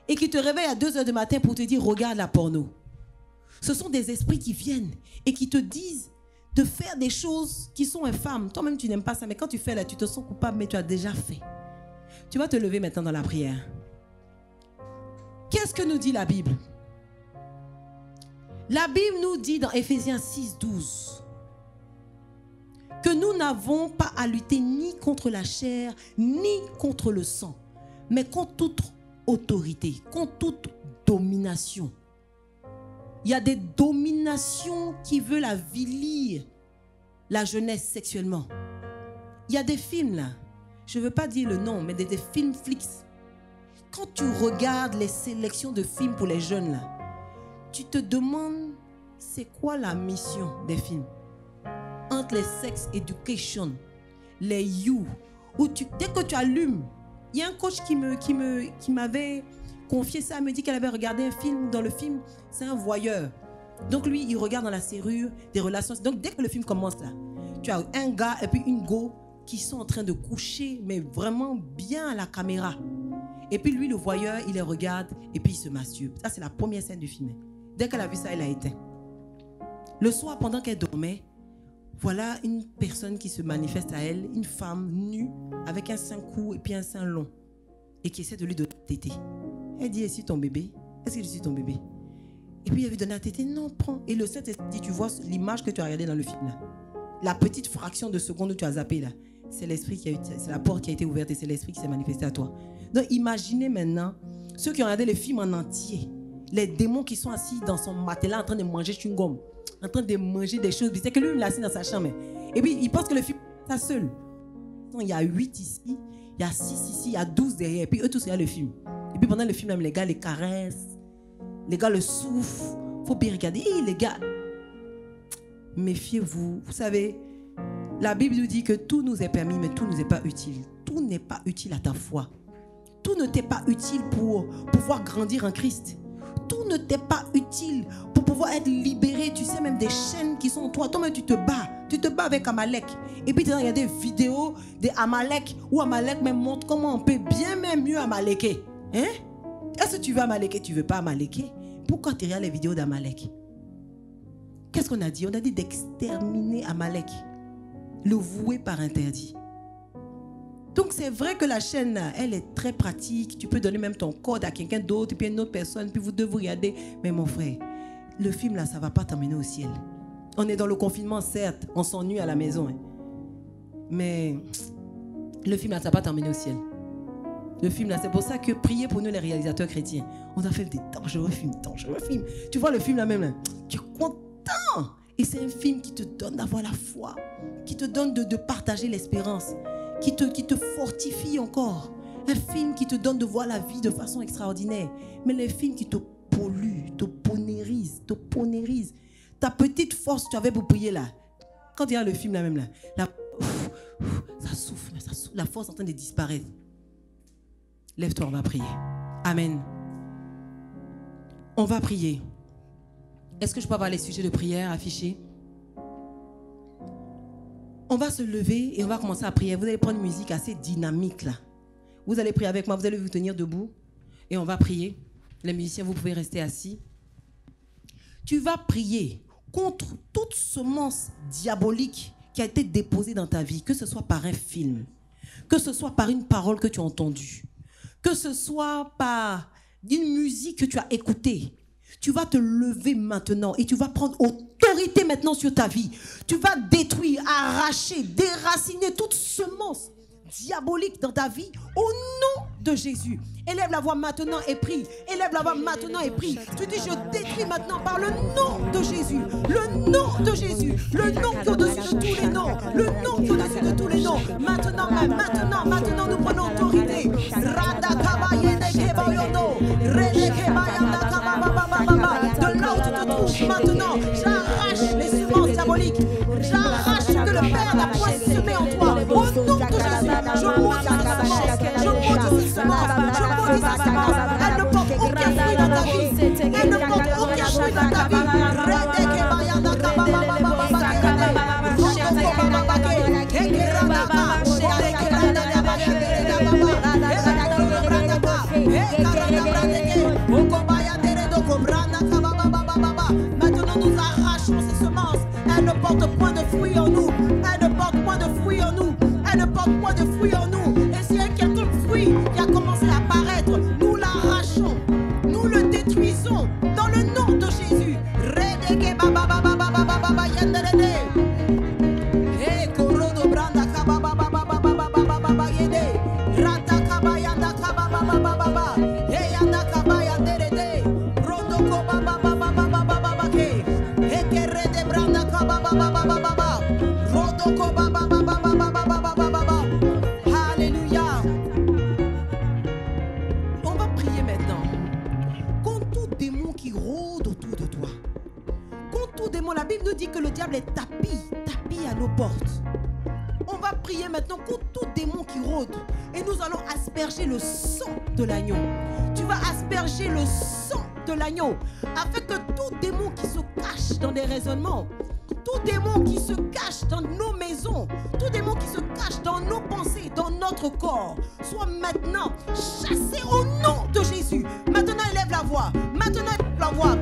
et qui te réveillent à 2 heures du matin pour te dire, regarde la porno. Ce sont des esprits qui viennent et qui te disent de faire des choses qui sont infâmes. Toi-même, tu n'aimes pas ça, mais quand tu fais là, tu te sens coupable, mais tu as déjà fait. Tu vas te lever maintenant dans la prière. Qu'est-ce que nous dit la Bible? La Bible nous dit dans Éphésiens 6, 12 que nous n'avons pas à lutter ni contre la chair, ni contre le sang, mais contre toute autorité, contre toute domination. Il y a des dominations qui veulent avilir la jeunesse sexuellement. Il y a des films là, je ne veux pas dire le nom, mais des films flics quand tu regardes les sélections de films pour les jeunes, là, tu te demandes c'est quoi la mission des films. Entre les sex education, les you, où dès que tu allumes, il y a un coach qui m'avait confié ça, elle me dit qu'elle avait regardé un film, dans le film, c'est un voyeur. Donc lui, il regarde dans la serrure des relations. Donc dès que le film commence là, tu as un gars et puis une go qui sont en train de coucher, mais vraiment bien à la caméra. Et puis lui, le voyeur, il les regarde et puis il se masturbe. Ça, c'est la première scène du film. Dès qu'elle a vu ça, elle a éteint. Le soir, pendant qu'elle dormait, voilà une personne qui se manifeste à elle, une femme nue, avec un sein court et puis un sein long, et qui essaie de lui donner la tétée. Elle dit, est-ce que ton bébé? Est-ce que je suis ton bébé? Et puis elle lui donne la tétée, non, prends. Et le Saint-Esprit dit, tu vois l'image que tu as regardée dans le film là, la petite fraction de seconde où tu as zappé là, c'est l'esprit qui a eu, c'est la porte qui a été ouverte et c'est l'esprit qui s'est manifesté à toi. Donc imaginez maintenant ceux qui ont regardé le film en entier, les démons qui sont assis dans son matelas en train de manger chewing-gum, en train de manger des choses. C'est que lui, il est assis dans sa chambre. Et puis il pense que le film est seul. Il y a 8 ici, il y a 6 ici, il y a 12 derrière. Et puis eux tous regardent le film. Et puis pendant le film, les gars les caressent, les gars le souffrent. Il faut bien regarder. Hey, les gars, méfiez-vous. Vous savez, la Bible nous dit que tout nous est permis, mais tout ne nous est pas utile. Tout n'est pas utile à ta foi. Tout ne t'est pas utile pour pouvoir grandir en Christ. Tout ne t'est pas utile pour pouvoir être libéré. Tu sais, même des chaînes qui sont en toi. Toi-même, tu te bats. Tu te bats avec Amalek. Et puis, il y a des vidéos d'Amalek où Amalek me montre comment on peut bien même mieux Amaleker. Hein? Est-ce que tu veux Amaleker? Tu ne veux pas Amaleker? Pourquoi tu regardes les vidéos d'Amalek? Qu'est-ce qu'on a dit? On a dit d'exterminer Amalek. Le vouer par interdit. Donc c'est vrai que la chaîne, elle est très pratique. Tu peux donner même ton code à quelqu'un d'autre, et puis une autre personne, puis vous devez vous regarder. Mais mon frère, le film là, ça ne va pas t'emmener au ciel. On est dans le confinement, certes, on s'ennuie à la maison. Hein. Mais le film là, ça ne va pas t'emmener au ciel. Le film là, c'est pour ça que priez pour nous les réalisateurs chrétiens. On a fait des dangereux films, dangereux films. Tu vois le film là même là, tu es content. Et c'est un film qui te donne d'avoir la foi, qui te donne de partager l'espérance, qui te fortifie encore. Un film qui te donne de voir la vie de façon extraordinaire. Mais les films qui te polluent, te ponérisent. Ta petite force que tu avais pour prier là, quand il y a le film là même là, ça souffle, la force est en train de disparaître. Lève-toi, on va prier. Amen. On va prier. Est-ce que je peux avoir les sujets de prière affichés? On va se lever et on va commencer à prier. Vous allez prendre une musique assez dynamique là. Vous allez prier avec moi, vous allez vous tenir debout et on va prier. Les musiciens, vous pouvez rester assis. Tu vas prier contre toute semence diabolique qui a été déposée dans ta vie, que ce soit par un film, que ce soit par une parole que tu as entendue, que ce soit par une musique que tu as écoutée. Tu vas te lever maintenant et tu vas prendre autorité maintenant sur ta vie. Tu vas détruire, arracher, déraciner toute semence diabolique dans ta vie au nom de Jésus. Élève la voix maintenant et prie. Élève la voix maintenant et prie. Tu dis, je détruis maintenant par le nom de Jésus. Le nom de Jésus. Le nom qui est au-dessus de tous les noms. Le nom qui est au-dessus de tous les noms. Maintenant, nous prenons autorité. De là où tu te trouves maintenant, j'arrache les semences diaboliques. J'arrache ce que le Père n'a point semé en toi. Au nom de Jésus, je maudis cette semence. Je maudis cette semence. Elle ne porte aucun fruit dans ta vie. Elle ne porte aucun fruit dans ta vie. Maintenant nous arrachons ces semences. Elle ne porte point de fruits en nous. Elle ne porte point de fruits en nous. Elle ne porte point de fruits en nous. Et s'il y a quelques fruits qui a commencé à apparaître, nous l'arrachons. Nous le détruisons dans le nom de Jésus. Alléluia. On va tapis à nos portes. On va prier maintenant contre tout démon qui rôde. Et nous allons asperger le sang de l'agneau. Tu vas asperger le sang de l'agneau. Afin que tout démon qui se cache dans des raisonnements, tout démon qui se cache dans nos maisons, tout démon qui se cache dans nos pensées, dans notre corps, soit maintenant chassé au nom de Jésus. Maintenant élève la voix. Maintenant élève la voix.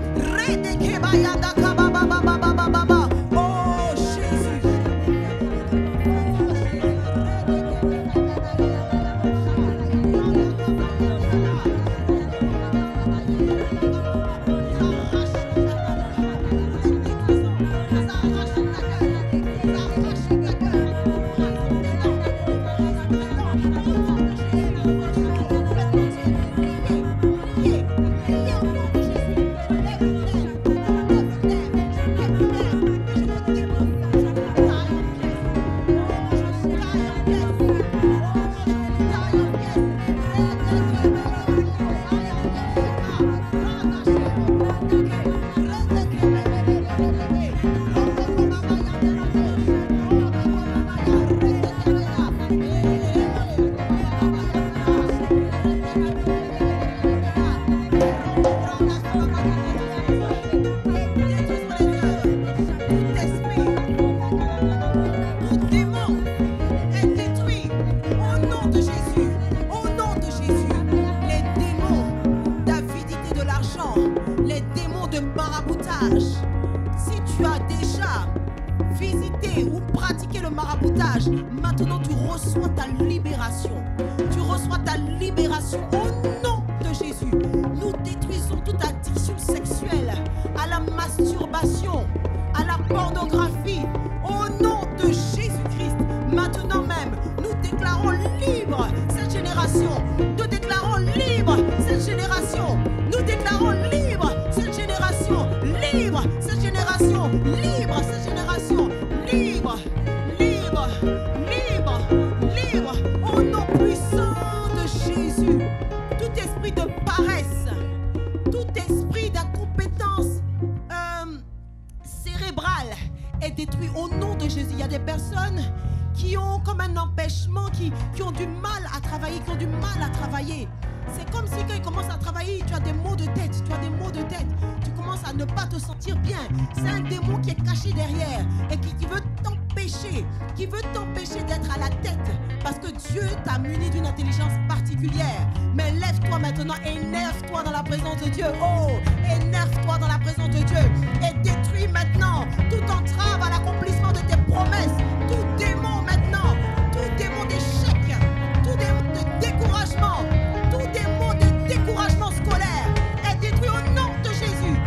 Oh Jésus. Maintenant tu reçois ta libération. Tu reçois ta libération au nom de Jésus. Nous détruisons toute addiction sexuelle à la masturbation, à la pornographie. Au nom de Jésus-Christ, maintenant même, nous déclarons libre cette génération. Nous déclarons libre cette génération. Nous déclarons libre cette génération. Libre cette génération. Libre cette génération. Libre. Libre, libre, libre, au nom puissant de Jésus. Tout esprit de paresse, tout esprit d'incompétence cérébrale est détruit au nom de Jésus. Il y a des personnes qui ont comme un empêchement, qui ont du mal à travailler, qui ont du mal à travailler. C'est comme si quand ils commencent à travailler, tu as des maux de tête, tu commences à ne pas te sentir bien. C'est un démon qui est caché derrière et qui veut t'empêcher d'être à la tête, parce que Dieu t'a muni d'une intelligence particulière. Mais lève-toi maintenant, énerve-toi dans la présence de Dieu. Oh, énerve-toi dans la présence de Dieu et détruis maintenant toute entrave à l'accomplissement de tes promesses. Tout démon maintenant, tout démon d'échec, tout démon de découragement, tout démon de découragement scolaire est détruit au nom de Jésus.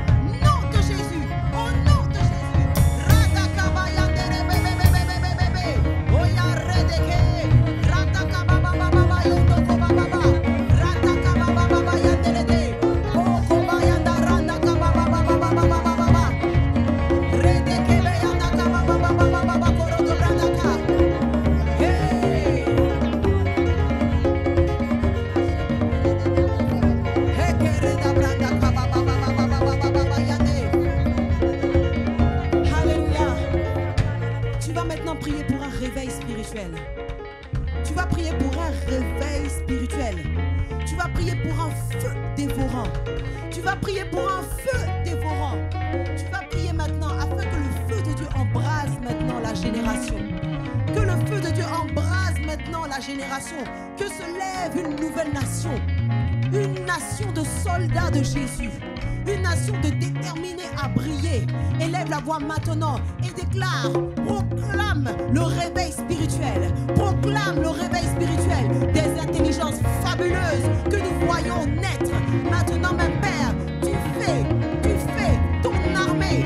Nom de Jésus, au nom de Jésus. Tu vas prier pour un réveil spirituel. Tu vas prier pour un feu dévorant. Tu vas prier pour un feu dévorant. Tu vas prier maintenant afin que le feu de Dieu embrase maintenant la génération. Que le feu de Dieu embrase maintenant la génération. Que se lève une nouvelle nation. Une nation de soldats de Jésus. Une nation de déterminés à briller. Élève la voix maintenant et déclare, proclame le réveil spirituel. Proclame le réveil spirituel des intelligences fabuleuses que nous voyons naître. Maintenant même, Père, tu fais ton armée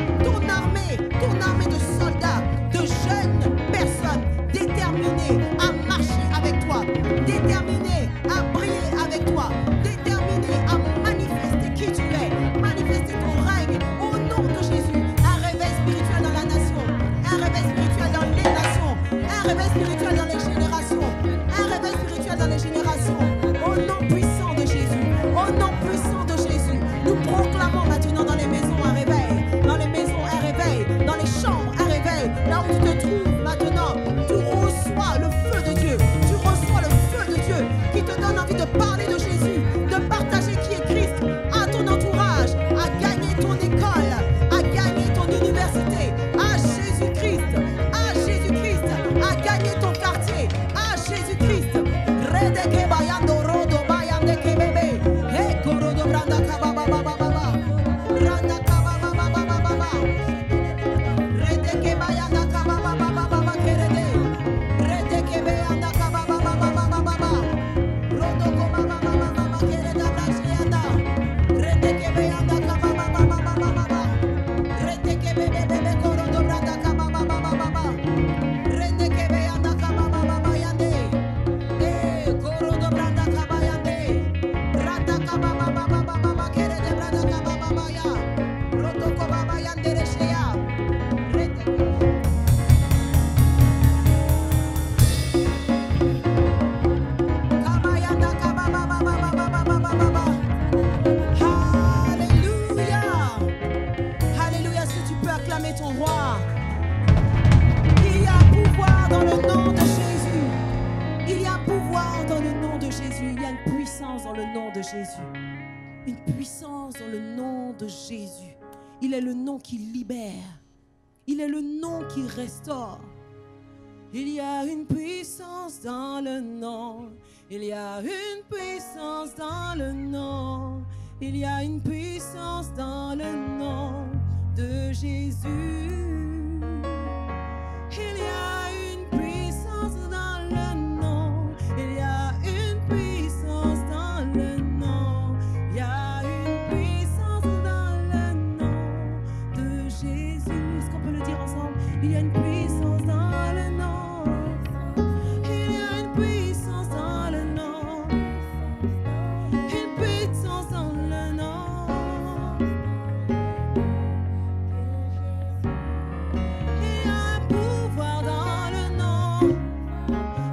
de soldats, de jeunes personnes déterminées à marcher avec toi, déterminées à briller avec toi, déterminées à manifester qui tu es, manifester ton règne au nom de Jésus. Un réveil spirituel dans la nation, un réveil spirituel dans les nations, un réveil spirituel dans les générations, un réveil spirituel dans les générations, au nom puissant de Jésus, au nom puissant de Jésus, Jésus. Une puissance dans le nom de Jésus. Il est le nom qui libère. Il est le nom qui restaure. Il y a une puissance dans le nom. Il y a une puissance dans le nom. Il y a une puissance dans le nom de Jésus. Il y a une puissance dans le nom. Il y a une puissance dans le nom. Il y a une puissance dans le nom de Jésus. Est-ce qu'on peut le dire ensemble? Il y a une puissance dans le nom. Il y a une puissance dans le nom. Une puissance dans le nom. Il y a un pouvoir dans le nom.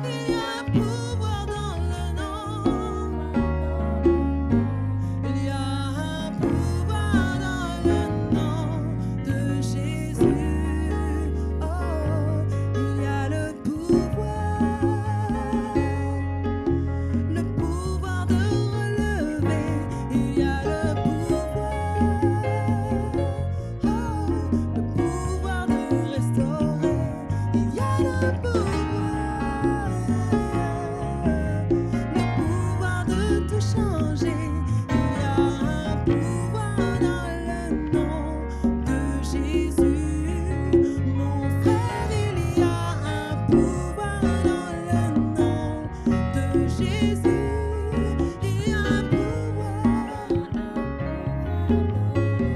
Il y a un pouvoir dans le nom. Il y a un pouvoir dans le nom de Jésus. Oh, il y a le pouvoir de relever. Il y a le pouvoir, oh, le pouvoir de restaurer. Il y a le pouvoir de tout changer. Il y a un pouvoir dans le nom de Jésus. Mon frère, il y a un pouvoir dans le nom de Jésus. Il y a un pouvoir.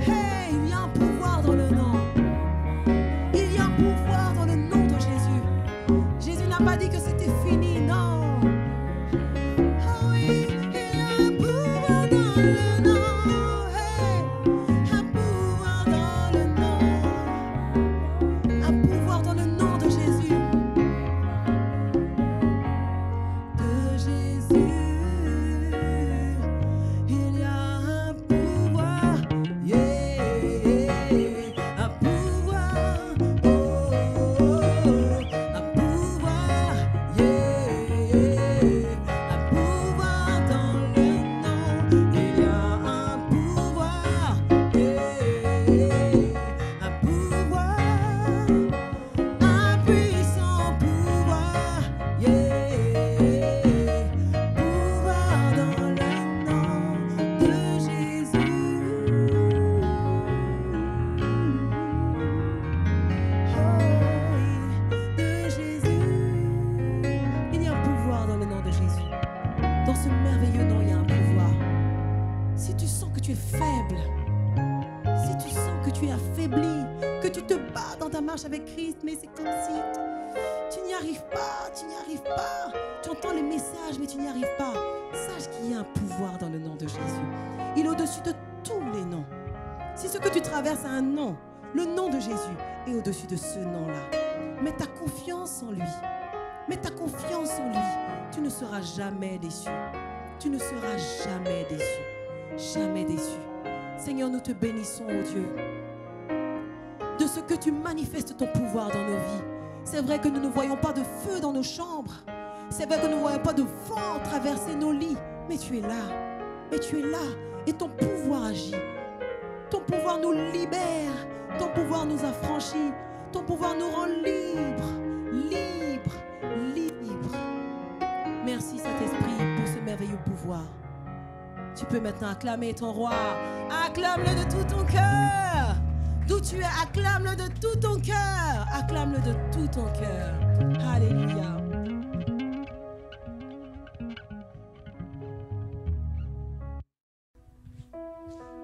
Hey, il y a un pouvoir dans le nom. Il y a un pouvoir dans le nom de Jésus. Jésus n'a pas dit que c'était fini, non. Oh oui, il y a un pouvoir dans le nom. Hey, un pouvoir dans le nom. Un pouvoir dans le nom de Jésus. De Jésus. Il y a un pouvoir. Yeah, un pouvoir. Oh, un pouvoir. Yeah, un pouvoir dans le nom. Il y a un pouvoir. Yeah, un pouvoir. Un puissant pouvoir, yeah, pouvoir dans le nom de Jésus. Oh, oui, de Jésus. Il y a un pouvoir dans le nom de Jésus. Dans ce merveilleux nom, il y a un pouvoir. Si tu sens que tu es faible, si tu sens que tu es affaibli, que tu te bats dans ta marche avec Christ, mais c'est comme si tu n'y arrives pas, tu n'y arrives pas. Tu entends les messages, mais tu n'y arrives pas. Sache qu'il y a un pouvoir dans le nom de Jésus. Il est au-dessus de tous les noms. Si ce que tu traverses a un nom, le nom de Jésus est au-dessus de ce nom-là. Mets ta confiance en lui. Mets ta confiance en lui. Tu ne seras jamais déçu. Tu ne seras jamais déçu. Jamais déçu. Seigneur, nous te bénissons, oh Dieu, de ce que tu manifestes ton pouvoir dans nos vies. C'est vrai que nous ne voyons pas de feu dans nos chambres. C'est vrai que nous ne voyons pas de vent traverser nos lits. Mais tu es là. Mais tu es là. Et ton pouvoir agit. Ton pouvoir nous libère. Ton pouvoir nous affranchit. Ton pouvoir nous rend libres. Libres. Libres. Merci Saint-Esprit pour ce merveilleux pouvoir. Tu peux maintenant acclamer ton roi. Acclame-le de tout ton cœur. D'où tu es, acclame-le de tout ton cœur. Acclame-le de tout ton cœur. Alléluia.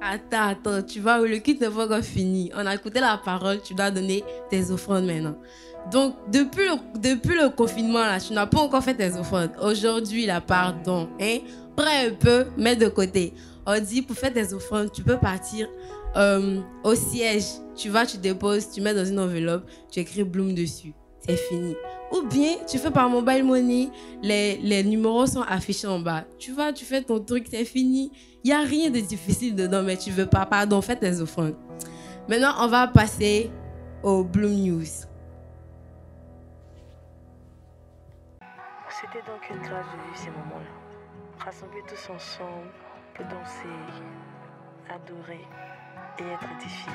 Attends, tu vas où? Le culte n'est pas encore fini. On a écouté la parole, tu dois donner tes offrandes maintenant. Donc, depuis le confinement, là, tu n'as pas encore fait tes offrandes. Aujourd'hui, là, pardon. Hein? Prends un peu, mets de côté. On dit, pour faire tes offrandes, tu peux partir au siège. Tu vas, tu déposes, tu mets dans une enveloppe, tu écris Bloom dessus. C'est fini. Ou bien, tu fais par mobile money, les numéros sont affichés en bas. Tu vas, tu fais ton truc, c'est fini. Il n'y a rien de difficile dedans, mais tu veux pas. Pardon, fais tes offrandes. Maintenant, on va passer au Bloom News. C'était donc une grâce de vivre ces moments-là. Rassembler tous ensemble, peut danser, adorer et être édifié.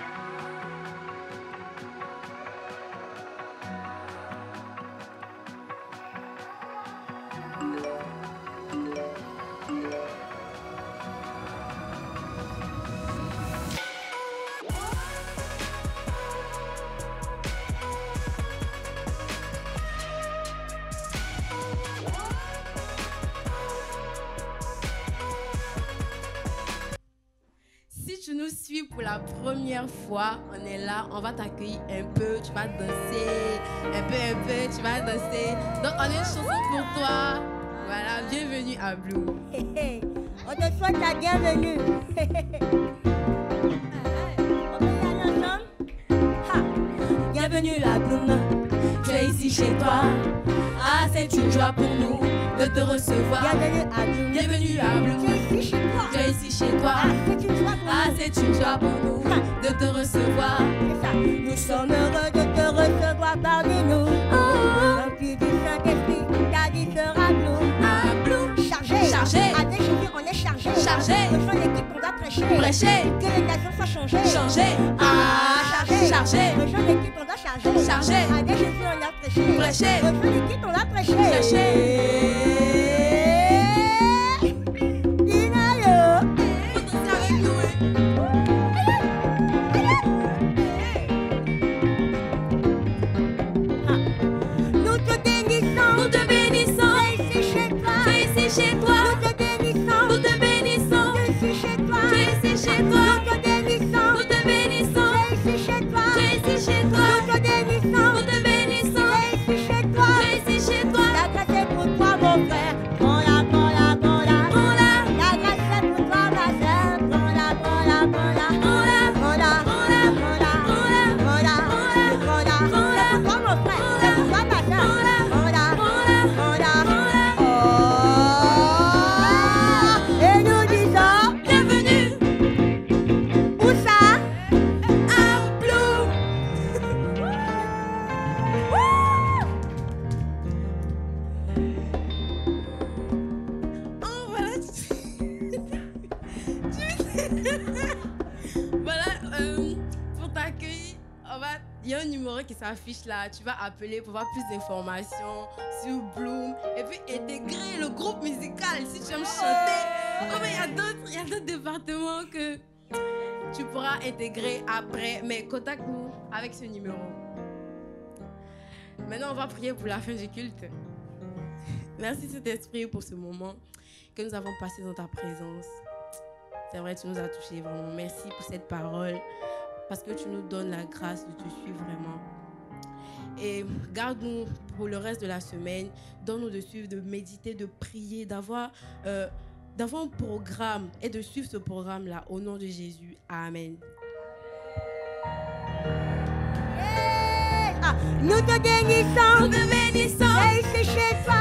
Si tu nous suis pour la première fois, on est là, on va t'accueillir un peu, tu vas danser, un peu, tu vas danser. Donc on a une chanson pour toi. Voilà, bienvenue à Blue. On te souhaite la bienvenue. On peut y aller ensemble? Bienvenue à Bloom. Tu es ici chez toi. Ah, c'est une joie pour nous de te recevoir. Bienvenue à Bloom. Bienvenue à Bloom. Tu es ici chez toi. Tu es ici chez toi. Ah, c'est une joie pour nous de te recevoir. C'est ça. Nous sommes heureux de te recevoir parmi nous. Rempli du Saint-Esprit, ta vie sera Bloom. Bloom. Chargé. Chargé. Avec Jésus, on est chargé. Chargé. Rejoins l'équipe, on va prêcher. Prêcher. Que les nations soient changées. Changées. Ah, chargé. Chargé. Rejoins l'équipe, on va charger. Chargé. Avec Jésus, on a prêché. Prêcher. Rejoins l'équipe, on va prêcher. Prêcher. Il y a un numéro qui s'affiche là, tu vas appeler pour avoir plus d'informations sur Bloom et puis intégrer le groupe musical si tu aimes chanter. Il y a d'autres départements que tu pourras intégrer après, mais contacte-nous avec ce numéro. Maintenant, on va prier pour la fin du culte. Merci Saint-Esprit pour ce moment que nous avons passé dans ta présence. C'est vrai, tu nous as touchés vraiment. Merci pour cette parole. Parce que tu nous donnes la grâce de te suivre vraiment. Et garde-nous pour le reste de la semaine. Donne-nous de suivre, de méditer, de prier, d'avoir un programme et de suivre ce programme-là. Au nom de Jésus. Amen. Nous te bénissons. Nous te bénissons. Et c'est chez toi.